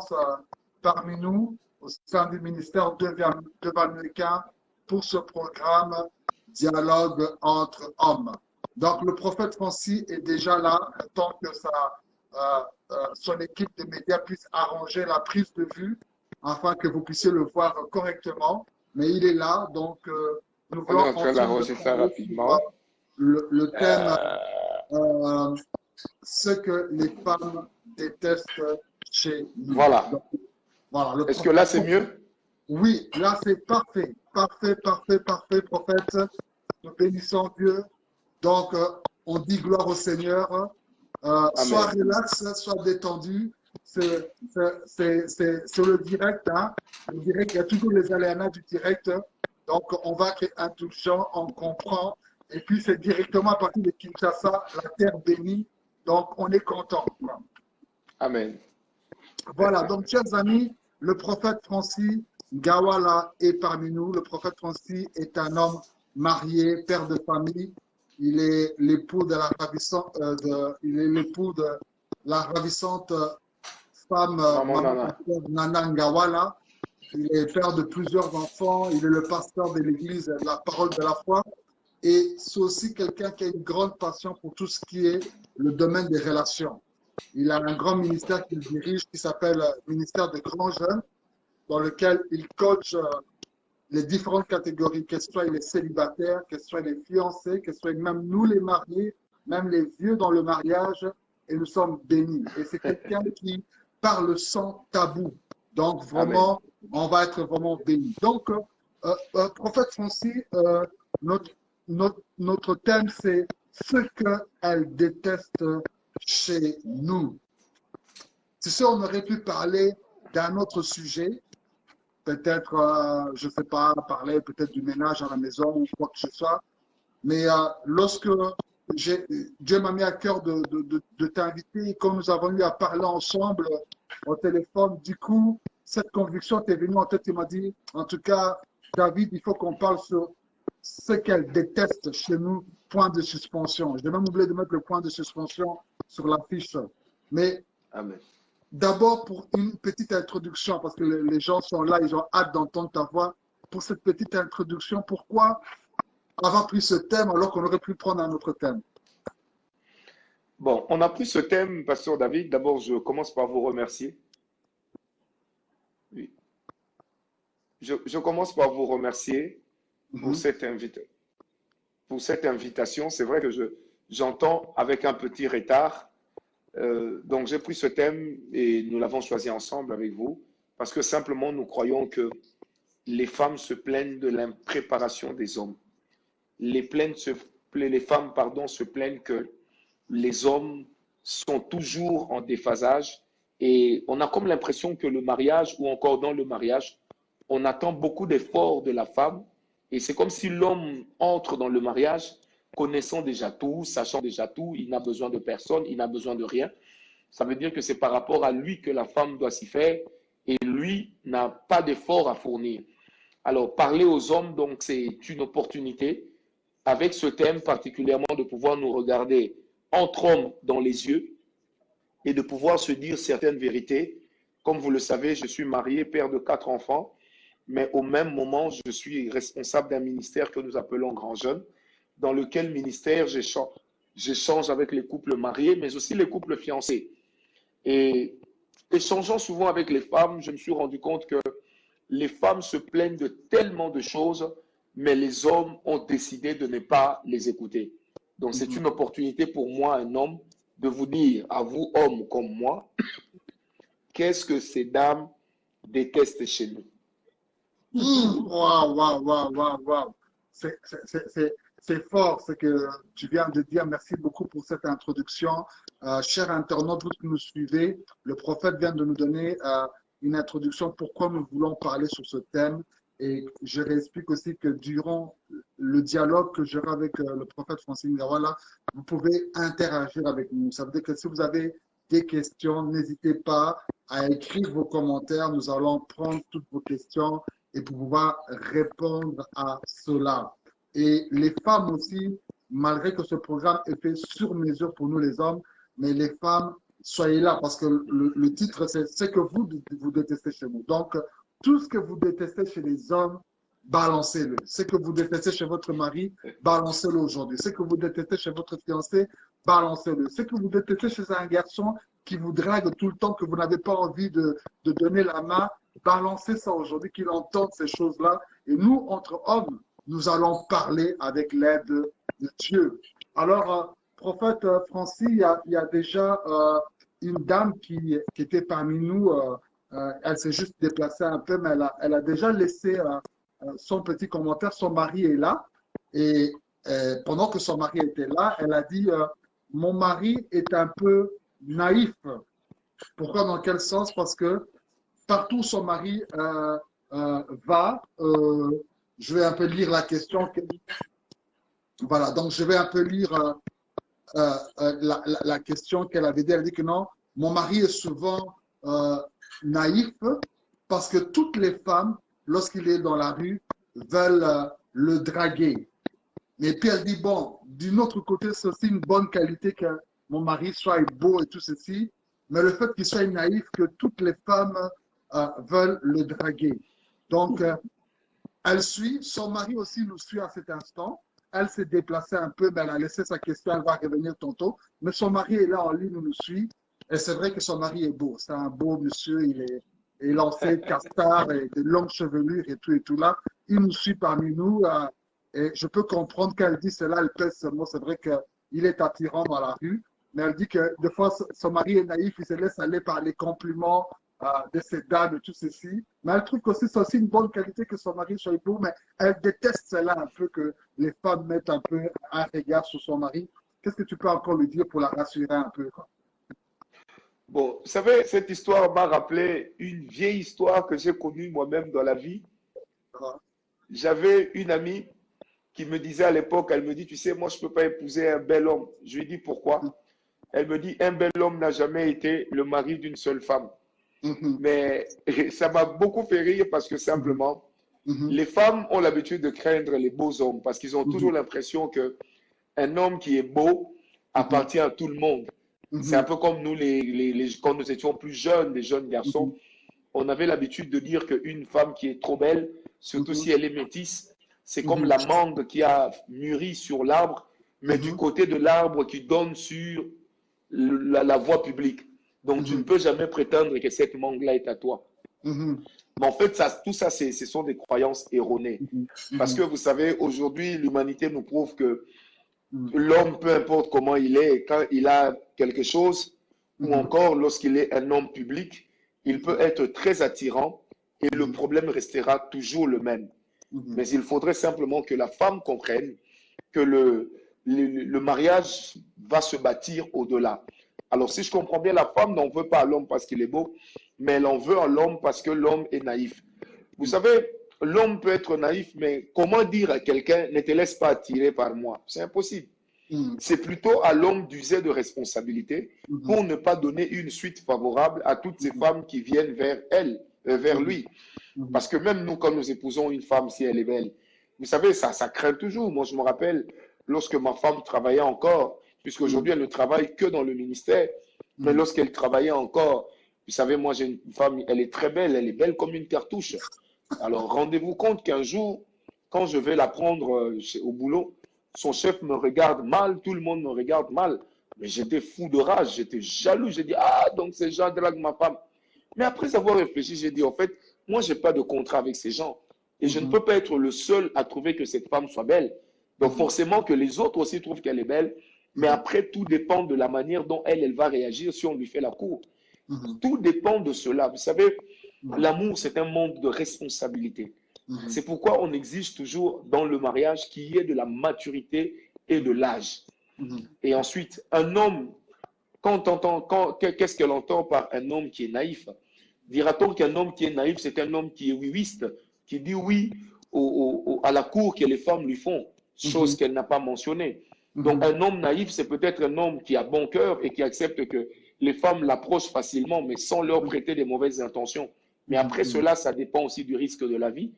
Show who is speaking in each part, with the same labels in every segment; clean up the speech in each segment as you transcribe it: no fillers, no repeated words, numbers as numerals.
Speaker 1: présence parmi nous au sein du ministère de Vanouéquin pour ce programme Dialogue entre hommes. Donc, le prophète Francis est déjà là, tant que son équipe de médias puisse arranger la prise de vue afin que vous puissiez le voir correctement. Mais il est là, donc nous
Speaker 2: On est
Speaker 1: voulons
Speaker 2: en train d'arranger ça rapidement.
Speaker 1: Le thème ce que les femmes détestent chez nous.
Speaker 2: Voilà.
Speaker 1: Donc, voilà
Speaker 2: est-ce que là, c'est mieux?
Speaker 1: Oui, là, c'est parfait. Parfait, parfait, parfait, prophète. Nous bénissons Dieu. Donc, on dit gloire au Seigneur. Sois relax, sois détendu. C'est le direct. Hein. Le direct, il y a toujours les aléas du direct. Donc, on va être indulgent, on comprend. Et puis, c'est directement à partir de Kinshasa, la terre bénie. Donc, on est content.
Speaker 2: Amen.
Speaker 1: Voilà, donc, chers amis, le prophète Francis Ngawala est parmi nous. Le prophète Francis est un homme marié, père de famille. Il est l'époux de la ravissante femme Nana Ngawala. Il est père de plusieurs enfants. Il est le pasteur de l'église de la parole de la foi. Et c'est aussi quelqu'un qui a une grande passion pour tout ce qui est le domaine des relations. Il a un grand ministère qu'il dirige qui s'appelle ministère des grands jeunes, dans lequel il coach les différentes catégories, que ce soit les célibataires, que ce soit les fiancés, que ce soit même nous les mariés, même les vieux dans le mariage, et nous sommes bénis. Et c'est quelqu'un qui parle sans tabou. Donc vraiment, on va être vraiment bénis. Donc, prophète Francis, notre thème, c'est ce qu'elle déteste chez nous. C'est sûr, on aurait pu parler d'un autre sujet, peut-être, je ne sais pas, parler peut-être du ménage à la maison ou quoi que ce soit, mais lorsque Dieu m'a mis à cœur de t'inviter et quand nous avons eu à parler ensemble au téléphone, du coup, cette conviction t'est venue en tête et m'a dit, en tout cas, David, il faut qu'on parle sur ce qu'elle déteste chez nous, point de suspension. Je vais même oublier de mettre le point de suspension sur la fiche. Mais d'abord, pour une petite introduction, parce que les gens sont là, ils ont hâte d'entendre ta voix. Pour cette petite introduction, pourquoi avoir pris ce thème alors qu'on aurait pu prendre un autre thème?
Speaker 2: Bon, on a pris ce thème, Pasteur David. D'abord, je commence par vous remercier. Oui. Je commence par vous remercier pour cette invitation. C'est vrai que j'entends avec un petit retard. Donc, j'ai pris ce thème et nous l'avons choisi ensemble avec vous parce que simplement, nous croyons que les femmes se plaignent de l'impréparation des hommes. Les femmes, se plaignent que les hommes sont toujours en déphasage et on a comme l'impression que le mariage ou encore dans le mariage, on attend beaucoup d'efforts de la femme et c'est comme si l'homme entre dans le mariage connaissant déjà tout, sachant déjà tout, il n'a besoin de personne, il n'a besoin de rien. Ça veut dire que c'est par rapport à lui que la femme doit s'y faire et lui n'a pas d'effort à fournir. Alors, parler aux hommes, donc, c'est une opportunité avec ce thème particulièrement de pouvoir nous regarder entre hommes dans les yeux et de pouvoir se dire certaines vérités. Comme vous le savez, je suis marié, père de 4 enfants, mais au même moment, je suis responsable d'un ministère que nous appelons Grand Jeune, dans lequel ministère j'échange avec les couples mariés, mais aussi les couples fiancés. Et échangeant souvent avec les femmes, je me suis rendu compte que les femmes se plaignent de tellement de choses, mais les hommes ont décidé de ne pas les écouter. Donc, c'est une opportunité pour moi, un homme, de vous dire, à vous, hommes comme moi, qu'est-ce que ces dames détestent chez nous.
Speaker 1: Waouh. C'est fort ce que tu viens de dire. Merci beaucoup pour cette introduction. Chers internautes, vous qui nous suivez, le prophète vient de nous donner une introduction pourquoi nous voulons parler sur ce thème. Et je réexplique aussi que durant le dialogue que j'aurai avec le prophète Francis Ngawala, vous pouvez interagir avec nous. Ça veut dire que si vous avez des questions, n'hésitez pas à écrire vos commentaires. Nous allons prendre toutes vos questions et pour pouvoir répondre à cela. Et les femmes aussi, malgré que ce programme est fait sur mesure pour nous les hommes, mais les femmes, soyez là parce que le titre, c'est ce que vous détestez chez nous. Donc, tout ce que vous détestez chez les hommes, balancez-le. Ce que vous détestez chez votre mari, balancez-le aujourd'hui. Ce que vous détestez chez votre fiancé, balancez-le. Ce que vous détestez chez un garçon qui vous drague tout le temps, que vous n'avez pas envie de donner la main, balancez ça aujourd'hui, qu'il entende ces choses-là. Et nous, entre hommes, nous allons parler avec l'aide de Dieu. Alors, prophète Francis, il y a déjà une dame qui était parmi nous. Elle s'est juste déplacée un peu, mais elle a déjà laissé son petit commentaire. Son mari est là. Et pendant que son mari était là, elle a dit mon mari est un peu naïf. Pourquoi, dans quel sens? Parce que partout où son mari va, je vais un peu lire la question. Voilà, donc je vais un peu lire la question qu'elle avait dit. Elle a dit que non, mon mari est souvent naïf parce que toutes les femmes, lorsqu'il est dans la rue, veulent le draguer. Mais puis elle dit, bon, d'une autre côté, c'est aussi une bonne qualité que mon mari soit beau et tout ceci, mais le fait qu'il soit naïf, que toutes les femmes veulent le draguer. Donc, elle suit, son mari aussi nous suit à cet instant. Elle s'est déplacée un peu, mais elle a laissé sa question, elle va revenir tantôt. Mais son mari est là en ligne, nous suit. Et c'est vrai que son mari est beau. C'est un beau monsieur, il est lancé de castard et de longues chevelures et tout là. Il nous suit parmi nous. Et je peux comprendre qu'elle dit cela, elle pèse ce mot. C'est vrai qu'il est attirant dans la rue. Mais elle dit que des fois, son mari est naïf, il se laisse aller par les compliments de ses dames et tout ceci. Mais elle trouve que c'est aussi une bonne qualité que son mari soit beau, mais elle déteste cela un peu, que les femmes mettent un peu un regard sur son mari. Qu'est-ce que tu peux encore lui dire pour la rassurer un peu, quoi?
Speaker 2: Bon, vous savez, cette histoire m'a rappelé une vieille histoire que j'ai connue moi-même dans la vie. J'avais une amie qui me disait à l'époque, elle me dit, tu sais, moi, je ne peux pas épouser un bel homme. Je lui dis pourquoi? Elle me dit, un bel homme n'a jamais été le mari d'une seule femme. Mais ça m'a beaucoup fait rire parce que simplement, les femmes ont l'habitude de craindre les beaux hommes parce qu'ils ont toujours l'impression qu'un homme qui est beau appartient à tout le monde. C'est un peu comme nous, quand nous étions plus jeunes, les jeunes garçons, on avait l'habitude de dire qu'une femme qui est trop belle, surtout si elle est métisse, c'est comme la mangue qui a mûri sur l'arbre, mais du côté de l'arbre qui donne sur la voie publique. Donc, tu ne peux jamais prétendre que cette mangue-là est à toi. Mais en fait, tout ça, ce sont des croyances erronées. Parce que vous savez, aujourd'hui, l'humanité nous prouve que l'homme, peu importe comment il est, quand il a quelque chose, ou encore lorsqu'il est un homme public, il peut être très attirant et le problème restera toujours le même. Mais il faudrait simplement que la femme comprenne que le mariage va se bâtir au-delà. Alors, si je comprends bien, la femme n'en veut pas à l'homme parce qu'il est beau, mais elle en veut à l'homme parce que l'homme est naïf. Vous savez, l'homme peut être naïf, mais comment dire à quelqu'un, ne te laisse pas attirer par moi? C'est impossible. C'est plutôt à l'homme d'user de responsabilité pour ne pas donner une suite favorable à toutes ces femmes qui viennent vers lui. Parce que même nous, quand nous épousons une femme, si elle est belle, vous savez, ça craint toujours. Moi, je me rappelle, lorsque ma femme travaillait encore, puisqu'aujourd'hui, elle ne travaille que dans le ministère, mais lorsqu'elle travaillait encore, vous savez, moi, j'ai une femme, elle est très belle, elle est belle comme une cartouche. Alors, rendez-vous compte qu'un jour, quand je vais la prendre au boulot, son chef me regarde mal, tout le monde me regarde mal. Mais j'étais fou de rage, j'étais jaloux. J'ai dit, ah, donc ces gens draguent ma femme. Mais après avoir réfléchi, j'ai dit, en fait, moi, je n'ai pas de contrat avec ces gens. Et je ne peux pas être le seul à trouver que cette femme soit belle. Donc, forcément que les autres aussi trouvent qu'elle est belle. Mais après, tout dépend de la manière dont elle va réagir si on lui fait la cour. Tout dépend de cela. Vous savez, l'amour, c'est un monde de responsabilité. C'est pourquoi on exige toujours dans le mariage qu'il y ait de la maturité et de l'âge. Et ensuite, un homme, qu'est-ce qu'elle entend par un homme qui est naïf? Dira-t-on qu'un homme qui est naïf, c'est un homme qui est ouïste, qui dit oui à la cour que les femmes lui font, chose qu'elle n'a pas mentionnée. Donc un homme naïf, c'est peut-être un homme qui a bon cœur et qui accepte que les femmes l'approchent facilement, mais sans leur prêter des mauvaises intentions. Mais après cela, ça dépend aussi du risque de la vie.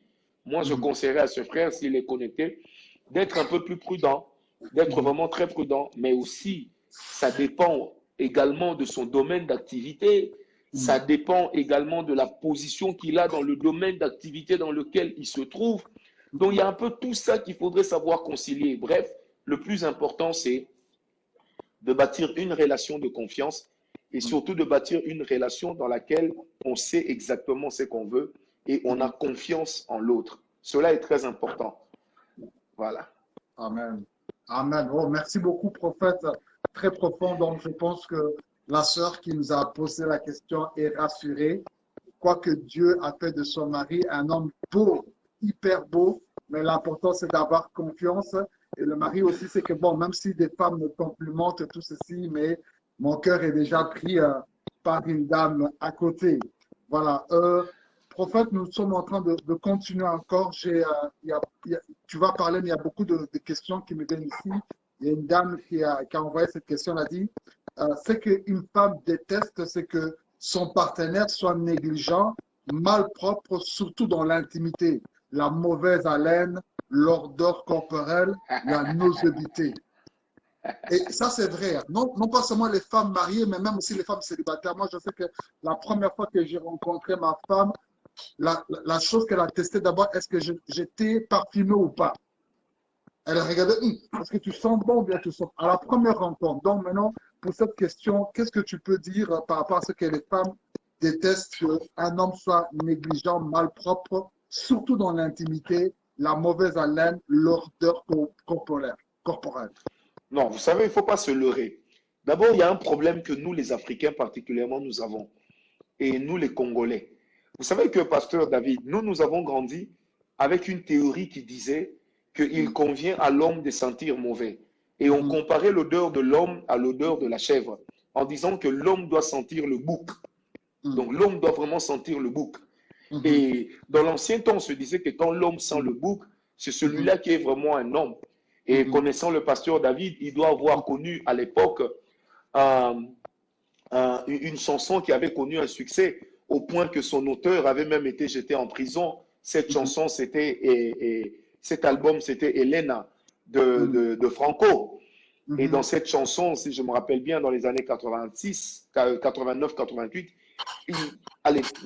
Speaker 2: Moi, je conseillerais à ce frère, s'il est connecté, d'être un peu plus prudent, d'être vraiment très prudent, mais aussi, ça dépend également de son domaine d'activité. Ça dépend également de la position qu'il a dans le domaine d'activité dans lequel il se trouve. Donc, il y a un peu tout ça qu'il faudrait savoir concilier. Bref, le plus important, c'est de bâtir une relation de confiance et surtout de bâtir une relation dans laquelle on sait exactement ce qu'on veut et on a confiance en l'autre. Cela est très important. Voilà.
Speaker 1: Amen. Amen. Oh, merci beaucoup, prophète. Très profond. Donc, je pense que la sœur qui nous a posé la question est rassurée. Quoique Dieu a fait de son mari un homme beau, hyper beau, mais l'important, c'est d'avoir confiance. Et le mari aussi, c'est que, bon, même si des femmes me complimentent tout ceci, mais mon cœur est déjà pris par une dame à côté. Voilà. Prophète, nous sommes en train de continuer encore. Tu vas parler, mais il y a beaucoup de questions qui me viennent ici. Il y a une dame qui a envoyé cette question, elle a dit, ce qu'une femme déteste, c'est que son partenaire soit négligent, malpropre, surtout dans l'intimité, la mauvaise haleine, l'odeur corporelle, la nauséabité. Et ça, c'est vrai. Non, non pas seulement les femmes mariées, mais même aussi les femmes célibataires. Moi, je sais que la première fois que j'ai rencontré ma femme, la chose qu'elle a testée d'abord, est-ce que j'étais parfumé ou pas? Elle a regardé, est-ce que tu sens bon ou bien tu sens à la première rencontre. Donc maintenant, pour cette question, qu'est-ce que tu peux dire par rapport à ce que les femmes détestent qu'un homme soit négligent, malpropre, surtout dans l'intimité, la mauvaise haleine, l'odeur corporelle?
Speaker 2: Non, vous savez, il ne faut pas se leurrer. D'abord, il y a un problème que nous, les Africains particulièrement, nous avons. Et nous, les Congolais. Vous savez que, pasteur David, nous avons grandi avec une théorie qui disait qu'il convient à l'homme de sentir mauvais. Et on comparait l'odeur de l'homme à l'odeur de la chèvre, en disant que l'homme doit sentir le bouc. Donc l'homme doit vraiment sentir le bouc. Et dans l'ancien temps, on se disait que quand l'homme sent le bouc, c'est celui-là qui est vraiment un homme. Et connaissant le pasteur David, il doit avoir connu à l'époque une chanson qui avait connu un succès au point que son auteur avait même été jeté en prison. Cette chanson, cet album, c'était Elena de Franco. Et dans cette chanson, si je me rappelle bien, dans les années 86, 89, 88,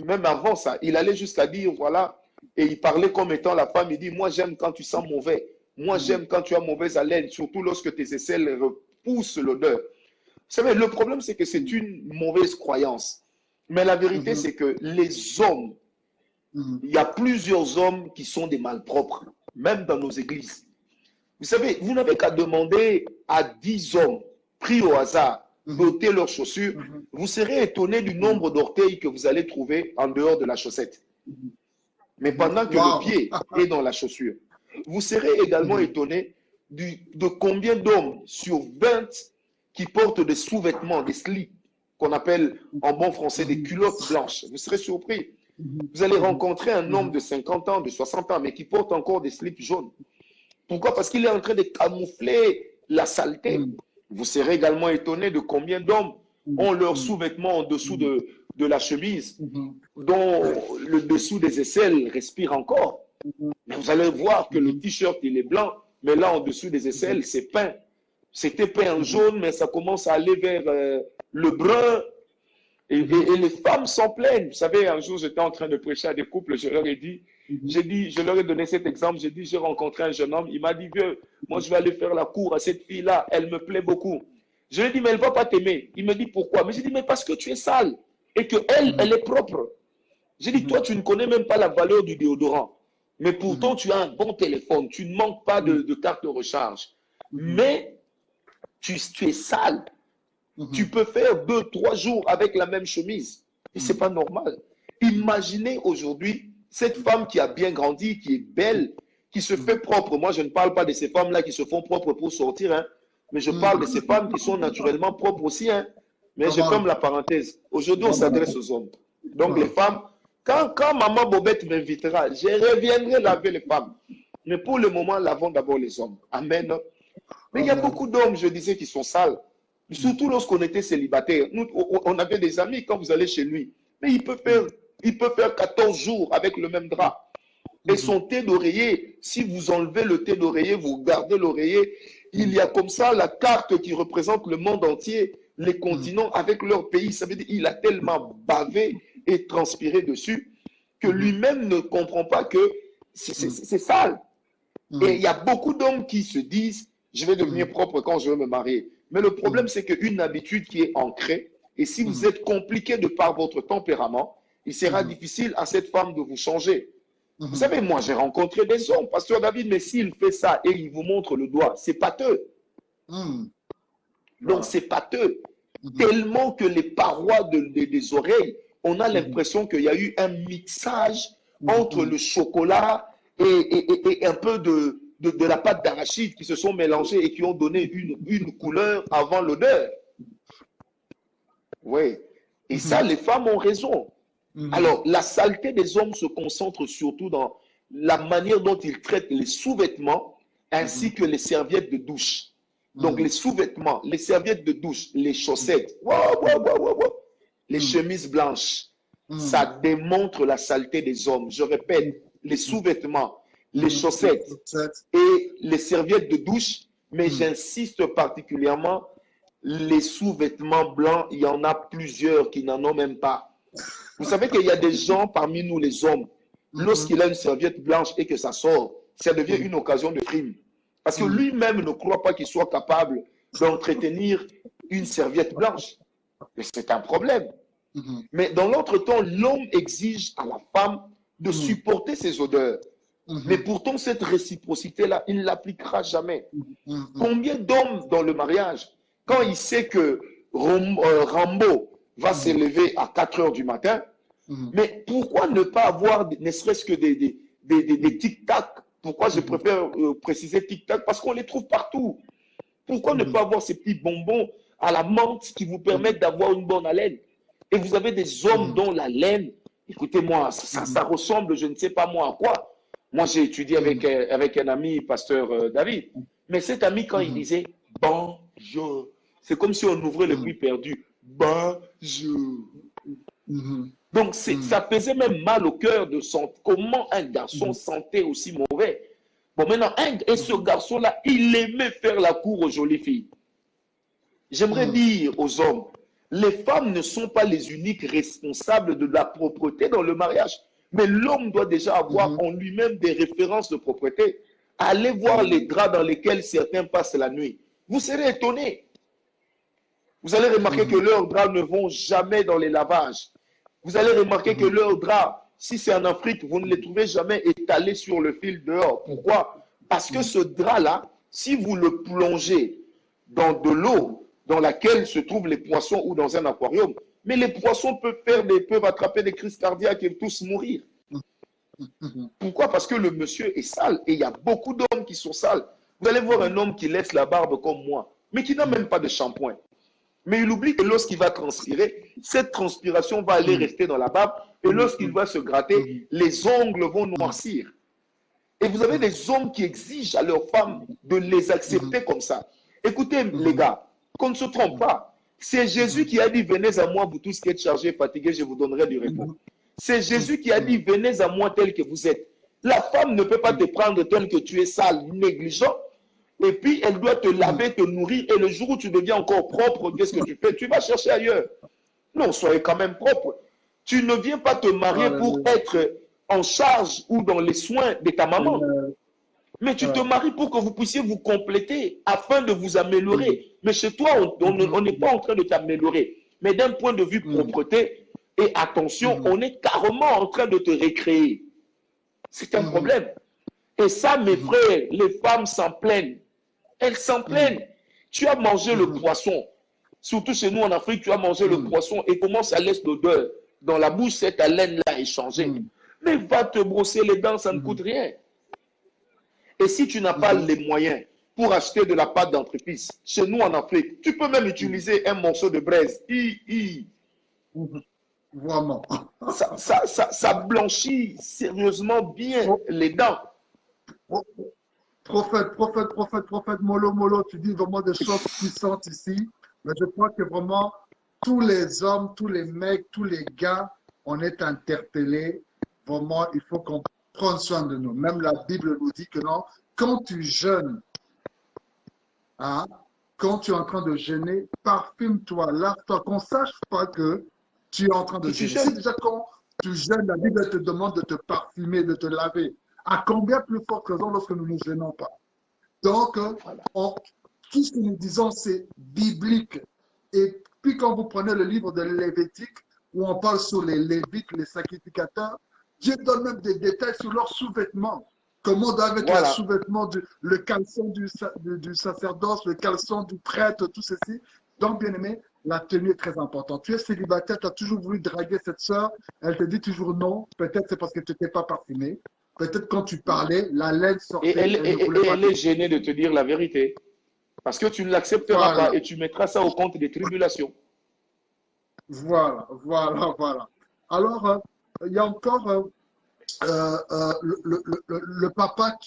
Speaker 2: même avant ça, il allait jusqu'à dire, voilà, et il parlait comme étant la femme, il dit, moi j'aime quand tu sens mauvais, moi j'aime quand tu as mauvaise haleine, surtout lorsque tes aisselles repoussent l'odeur. Vous savez, le problème c'est que c'est une mauvaise croyance. Mais la vérité c'est que les hommes, il y a plusieurs hommes qui sont des malpropres, même dans nos églises. Vous savez, vous n'avez qu'à demander à 10 hommes pris au hasard d'ôter leurs chaussures. Vous serez étonné du nombre d'orteils que vous allez trouver en dehors de la chaussette. Mais pendant que le pied est dans la chaussure. Vous serez également étonné de combien d'hommes sur 20 qui portent des sous-vêtements, des slips, qu'on appelle en bon français des culottes blanches. Vous serez surpris. Vous allez rencontrer un homme de 50 ans, de 60 ans, mais qui porte encore des slips jaunes. Pourquoi? Parce qu'il est en train de camoufler la saleté. Vous serez également étonné de combien d'hommes ont leurs sous-vêtements en dessous de la chemise, dont le dessous des aisselles respire encore. Mais vous allez voir que le t-shirt, il est blanc, mais là, en dessous des aisselles, c'est peint. C'était peint en jaune, mais ça commence à aller vers le brun. Et les femmes s'en plaignent. Vous savez, un jour, j'étais en train de prêcher à des couples, je leur ai dit, je leur ai donné cet exemple, j'ai dit, j'ai rencontré un jeune homme, il m'a dit, vieux, moi je vais aller faire la cour à cette fille-là, elle me plaît beaucoup. Je lui ai dit, mais elle ne va pas t'aimer. Il me dit, pourquoi? Mais j'ai dit, mais parce que tu es sale et qu'elle, elle est propre. J'ai dit, toi, tu ne connais même pas la valeur du déodorant. Mais pourtant, tu as un bon téléphone, tu ne manques pas de carte de recharge. Mais tu es sale. Tu peux faire 2-3 jours avec la même chemise. Et ce n'est pas normal. Imaginez aujourd'hui cette femme qui a bien grandi, qui est belle, qui se fait propre. Moi, je ne parle pas de ces femmes-là qui se font propres pour sortir, hein, mais je parle de ces femmes qui sont naturellement propres aussi. Hein. Mais je ferme la parenthèse. Aujourd'hui, on s'adresse aux hommes. Donc, les femmes, quand Maman Bobette m'invitera, je reviendrai laver les femmes. Mais pour le moment, lavons d'abord les hommes. Amen. Mais il y a beaucoup d'hommes, je disais, qui sont sales. Surtout lorsqu'on était célibataire. Nous, on avait des amis quand vous allez chez lui. Mais il peut faire 14 jours avec le même drap. Et son thé d'oreiller, si vous enlevez le thé d'oreiller, vous gardez l'oreiller, il y a comme ça la carte qui représente le monde entier. les continents avec leur pays. Ça veut dire qu'il a tellement bavé et transpiré dessus que lui-même ne comprend pas que c'est sale. Et il y a beaucoup d'hommes qui se disent, je vais devenir propre quand je vais me marier. Mais le problème, c'est qu'une habitude qui est ancrée, et si vous êtes compliqué de par votre tempérament, il sera difficile à cette femme de vous changer. Vous savez, moi, j'ai rencontré des hommes, Pasteur David, mais s'il fait ça et il vous montre le doigt, c'est pâteux. Donc, c'est pâteux. Tellement que les parois des oreilles, on a l'impression qu'il y a eu un mixage entre le chocolat et un peu de la pâte d'arachide qui se sont mélangés et qui ont donné une couleur avant l'odeur. Oui. Et ça, les femmes ont raison. Alors, la saleté des hommes se concentre surtout dans la manière dont ils traitent les sous-vêtements ainsi que les serviettes de douche. Donc, les sous-vêtements, les serviettes de douche, les chaussettes, les chemises blanches, ça démontre la saleté des hommes. Je répète, les sous-vêtements, les chaussettes et les serviettes de douche, mais j'insiste particulièrement, les sous-vêtements blancs, il y en a plusieurs qui n'en ont même pas. Vous savez qu'il y a des gens parmi nous, les hommes, lorsqu'il a une serviette blanche et que ça sort, ça devient une occasion de crime. Parce que lui-même ne croit pas qu'il soit capable d'entretenir une serviette blanche. Et c'est un problème. Mais dans l'autre temps, l'homme exige à la femme de supporter ses odeurs. Mais pourtant, cette réciprocité-là, il ne l'appliquera jamais. Combien d'hommes dans le mariage, quand il sait que Rambo va s'élever à 4 heures du matin, mais pourquoi ne pas avoir, ne serait-ce que des tic-tac? Pourquoi je préfère préciser tic-tac? Parce qu'on les trouve partout. Pourquoi ne pas avoir ces petits bonbons à la menthe qui vous permettent d'avoir une bonne haleine? Et vous avez des hommes dont la laine, écoutez-moi, ça ressemble, je ne sais pas moi à quoi. Moi, j'ai étudié avec un ami, pasteur David. Mais cet ami, quand il disait « bonjour », c'est comme si on ouvrait le puits perdu. « Bonjour ». Donc, ça faisait même mal au cœur de sentir comment un garçon sentait aussi mauvais. Bon, maintenant, et ce garçon-là, il aimait faire la cour aux jolies filles. J'aimerais dire aux hommes, les femmes ne sont pas les uniques responsables de la propreté dans le mariage. Mais l'homme doit déjà avoir en lui-même des références de propreté. Allez voir les draps dans lesquels certains passent la nuit. Vous serez étonnés. Vous allez remarquer que leurs draps ne vont jamais dans les lavages. Vous allez remarquer que leurs draps, si c'est en Afrique, vous ne les trouvez jamais étalés sur le fil dehors. Pourquoi? Parce que ce drap-là, si vous le plongez dans de l'eau dans laquelle se trouvent les poissons ou dans un aquarium, mais les poissons peuvent attraper des crises cardiaques et tous mourir. Pourquoi? Parce que le monsieur est sale et il y a beaucoup d'hommes qui sont sales. Vous allez voir un homme qui laisse la barbe comme moi, mais qui n'a même pas de shampoing. Mais il oublie que lorsqu'il va transpirer, cette transpiration va aller rester dans la barbe et lorsqu'il va se gratter, les ongles vont noircir. Et vous avez des hommes qui exigent à leurs femmes de les accepter comme ça. Écoutez, les gars, qu'on ne se trompe pas. C'est Jésus qui a dit, venez à moi, vous tous qui êtes chargés et fatigués, je vous donnerai du repos. C'est Jésus qui a dit, venez à moi tel que vous êtes. La femme ne peut pas te prendre tel que tu es sale, négligent, et puis elle doit te laver, te nourrir, et le jour où tu deviens encore propre, qu'est-ce que tu fais? Tu vas chercher ailleurs. Non, soyez quand même propre. Tu ne viens pas te marier pour être en charge ou dans les soins de ta maman. Mais tu te maries pour que vous puissiez vous compléter afin de vous améliorer. Mais chez toi, on n'est pas en train de t'améliorer. Mais d'un point de vue propreté et attention, on est carrément en train de te récréer. C'est un problème. Et ça, mes frères, les femmes s'en plaignent. Elles s'en plaignent. Tu as mangé le poisson. Surtout chez nous en Afrique, tu as mangé le poisson et comment ça laisse l'odeur dans la bouche, cette haleine-là est changée. Mais va te brosser les dents, ça ne coûte rien. Et si tu n'as pas les moyens pour acheter de la pâte dentifrice, chez nous en Afrique, tu peux même utiliser un morceau de braise.
Speaker 1: Vraiment.
Speaker 2: Ça blanchit sérieusement bien les dents.
Speaker 1: Prophète Molo, tu dis vraiment des choses puissantes ici. Mais je crois que vraiment, tous les hommes, tous les mecs, tous les gars, on est interpellés. Vraiment, il faut qu'on prenne soin de nous. Même la Bible nous dit que non, quand tu jeûnes, hein, quand tu es en train de jeûner, parfume-toi, lave-toi, qu'on ne sache pas que tu es en train de
Speaker 2: que tu
Speaker 1: jeûner. Si
Speaker 2: jeûnes.
Speaker 1: déjà quand tu jeûnes, la Bible te demande de te parfumer, de te laver, à combien plus forte raison lorsque nous ne nous gênons pas? Donc,
Speaker 2: Voilà.
Speaker 1: tout ce que nous disons, c'est biblique. Et puis, quand vous prenez le livre de Lévitique, où on parle sur les Lévites, les sacrificateurs, Dieu donne même des détails sur leurs sous-vêtements. Comment doivent être les
Speaker 2: Voilà.
Speaker 1: sous-vêtements, le caleçon du sacerdoce, le caleçon du prêtre, tout ceci. Donc, bien aimé, la tenue est très importante. Tu es célibataire, tu as toujours voulu draguer cette sœur, elle te dit toujours non. Peut-être c'est parce que tu n'étais pas parfumé. Peut-être quand tu parlais, la laine
Speaker 2: Et
Speaker 1: sortait, elle ne voulait pas.
Speaker 2: elle est gênée de te dire la vérité. Parce que tu ne l'accepteras pas
Speaker 1: Voilà,
Speaker 2: et tu mettras ça au compte des tribulations.
Speaker 1: voilà. Alors, il y a encore le papa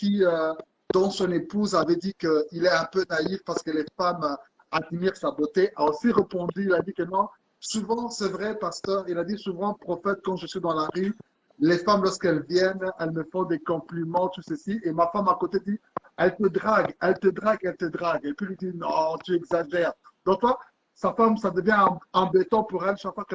Speaker 1: dont son épouse avait dit qu'il est un peu naïf parce que les femmes admirent sa beauté, a aussi répondu, il a dit que non, souvent, c'est vrai, pasteur, il a dit souvent, prophète, quand je suis dans la rue, les femmes, lorsqu'elles viennent, elles me font des compliments, tout ceci, et ma femme à côté dit, elle te drague, elle te drague, elle te drague. Et puis il dit, non, tu exagères. Donc, toi, sa femme, ça devient embêtant pour elle chaque fois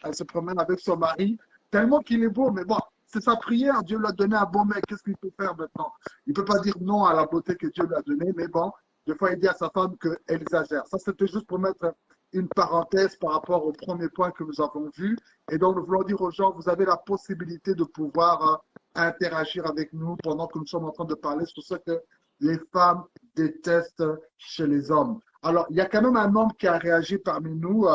Speaker 1: elle se promène avec son mari, tellement qu'il est beau, mais bon, c'est sa prière. Dieu lui a donné un bon mec. Qu'est-ce qu'il peut faire maintenant? Il ne peut pas dire non à la beauté que Dieu lui a donnée, mais bon, des fois, il dit à sa femme qu'elle exagère. Ça, c'était juste pour mettre une parenthèse par rapport au premier point que nous avons vu. Et donc, nous voulons dire aux gens, vous avez la possibilité de pouvoir interagir avec nous pendant que nous sommes en train de parler sur ce que les femmes détestent chez les hommes. Alors, il y a quand même un homme qui a réagi parmi nous.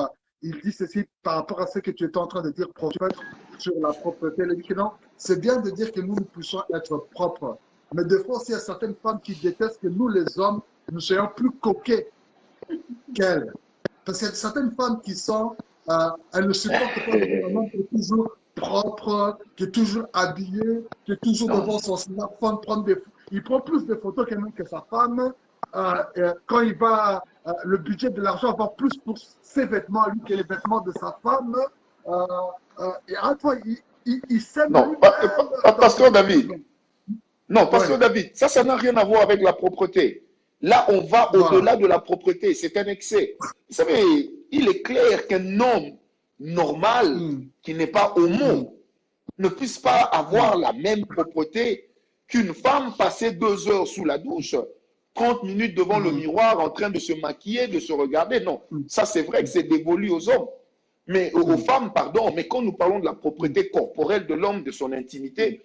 Speaker 1: Il dit ceci par rapport à ce que tu étais en train de dire, prophète, sur la propreté. Il dit que non, c'est bien de dire que nous puissions être propres. Mais des fois aussi, il y a certaines femmes qui détestent que nous, les hommes, nous soyons plus coquets qu'elles. Parce qu'il y a certaines femmes qui sont, elles ne supportent pas un homme qui est toujours propre, qui est toujours habillé, qui est toujours
Speaker 2: Non.
Speaker 1: devant son smartphone, il prend plus de photos quand même que sa femme. Quand il va, le budget de l'argent va plus pour ses vêtements à lui que les vêtements de sa femme. Et à toi, il s'aime
Speaker 2: Non,
Speaker 1: lui-même dans
Speaker 2: pasteur
Speaker 1: cette
Speaker 2: David.
Speaker 1: maison.
Speaker 2: Non,
Speaker 1: Ouais,
Speaker 2: pasteur David, ça n'a rien à voir avec la propreté. Là, on va
Speaker 1: voilà.
Speaker 2: au-delà de la propreté. C'est un excès. Vous savez, il est clair qu'un homme normal,
Speaker 1: Mm,
Speaker 2: qui n'est pas
Speaker 1: mm,
Speaker 2: homo, ne puisse pas avoir
Speaker 1: mm,
Speaker 2: la même propreté qu'une femme passée 2 heures sous la douche, 30 minutes devant le
Speaker 1: mm,
Speaker 2: miroir en train de se maquiller, de se regarder. Non,
Speaker 1: mm,
Speaker 2: ça c'est vrai que c'est dévolu aux hommes. Mais aux
Speaker 1: mm,
Speaker 2: femmes, pardon, mais quand nous parlons de la
Speaker 1: mm,
Speaker 2: propreté corporelle de l'homme, de son
Speaker 1: mm,
Speaker 2: intimité,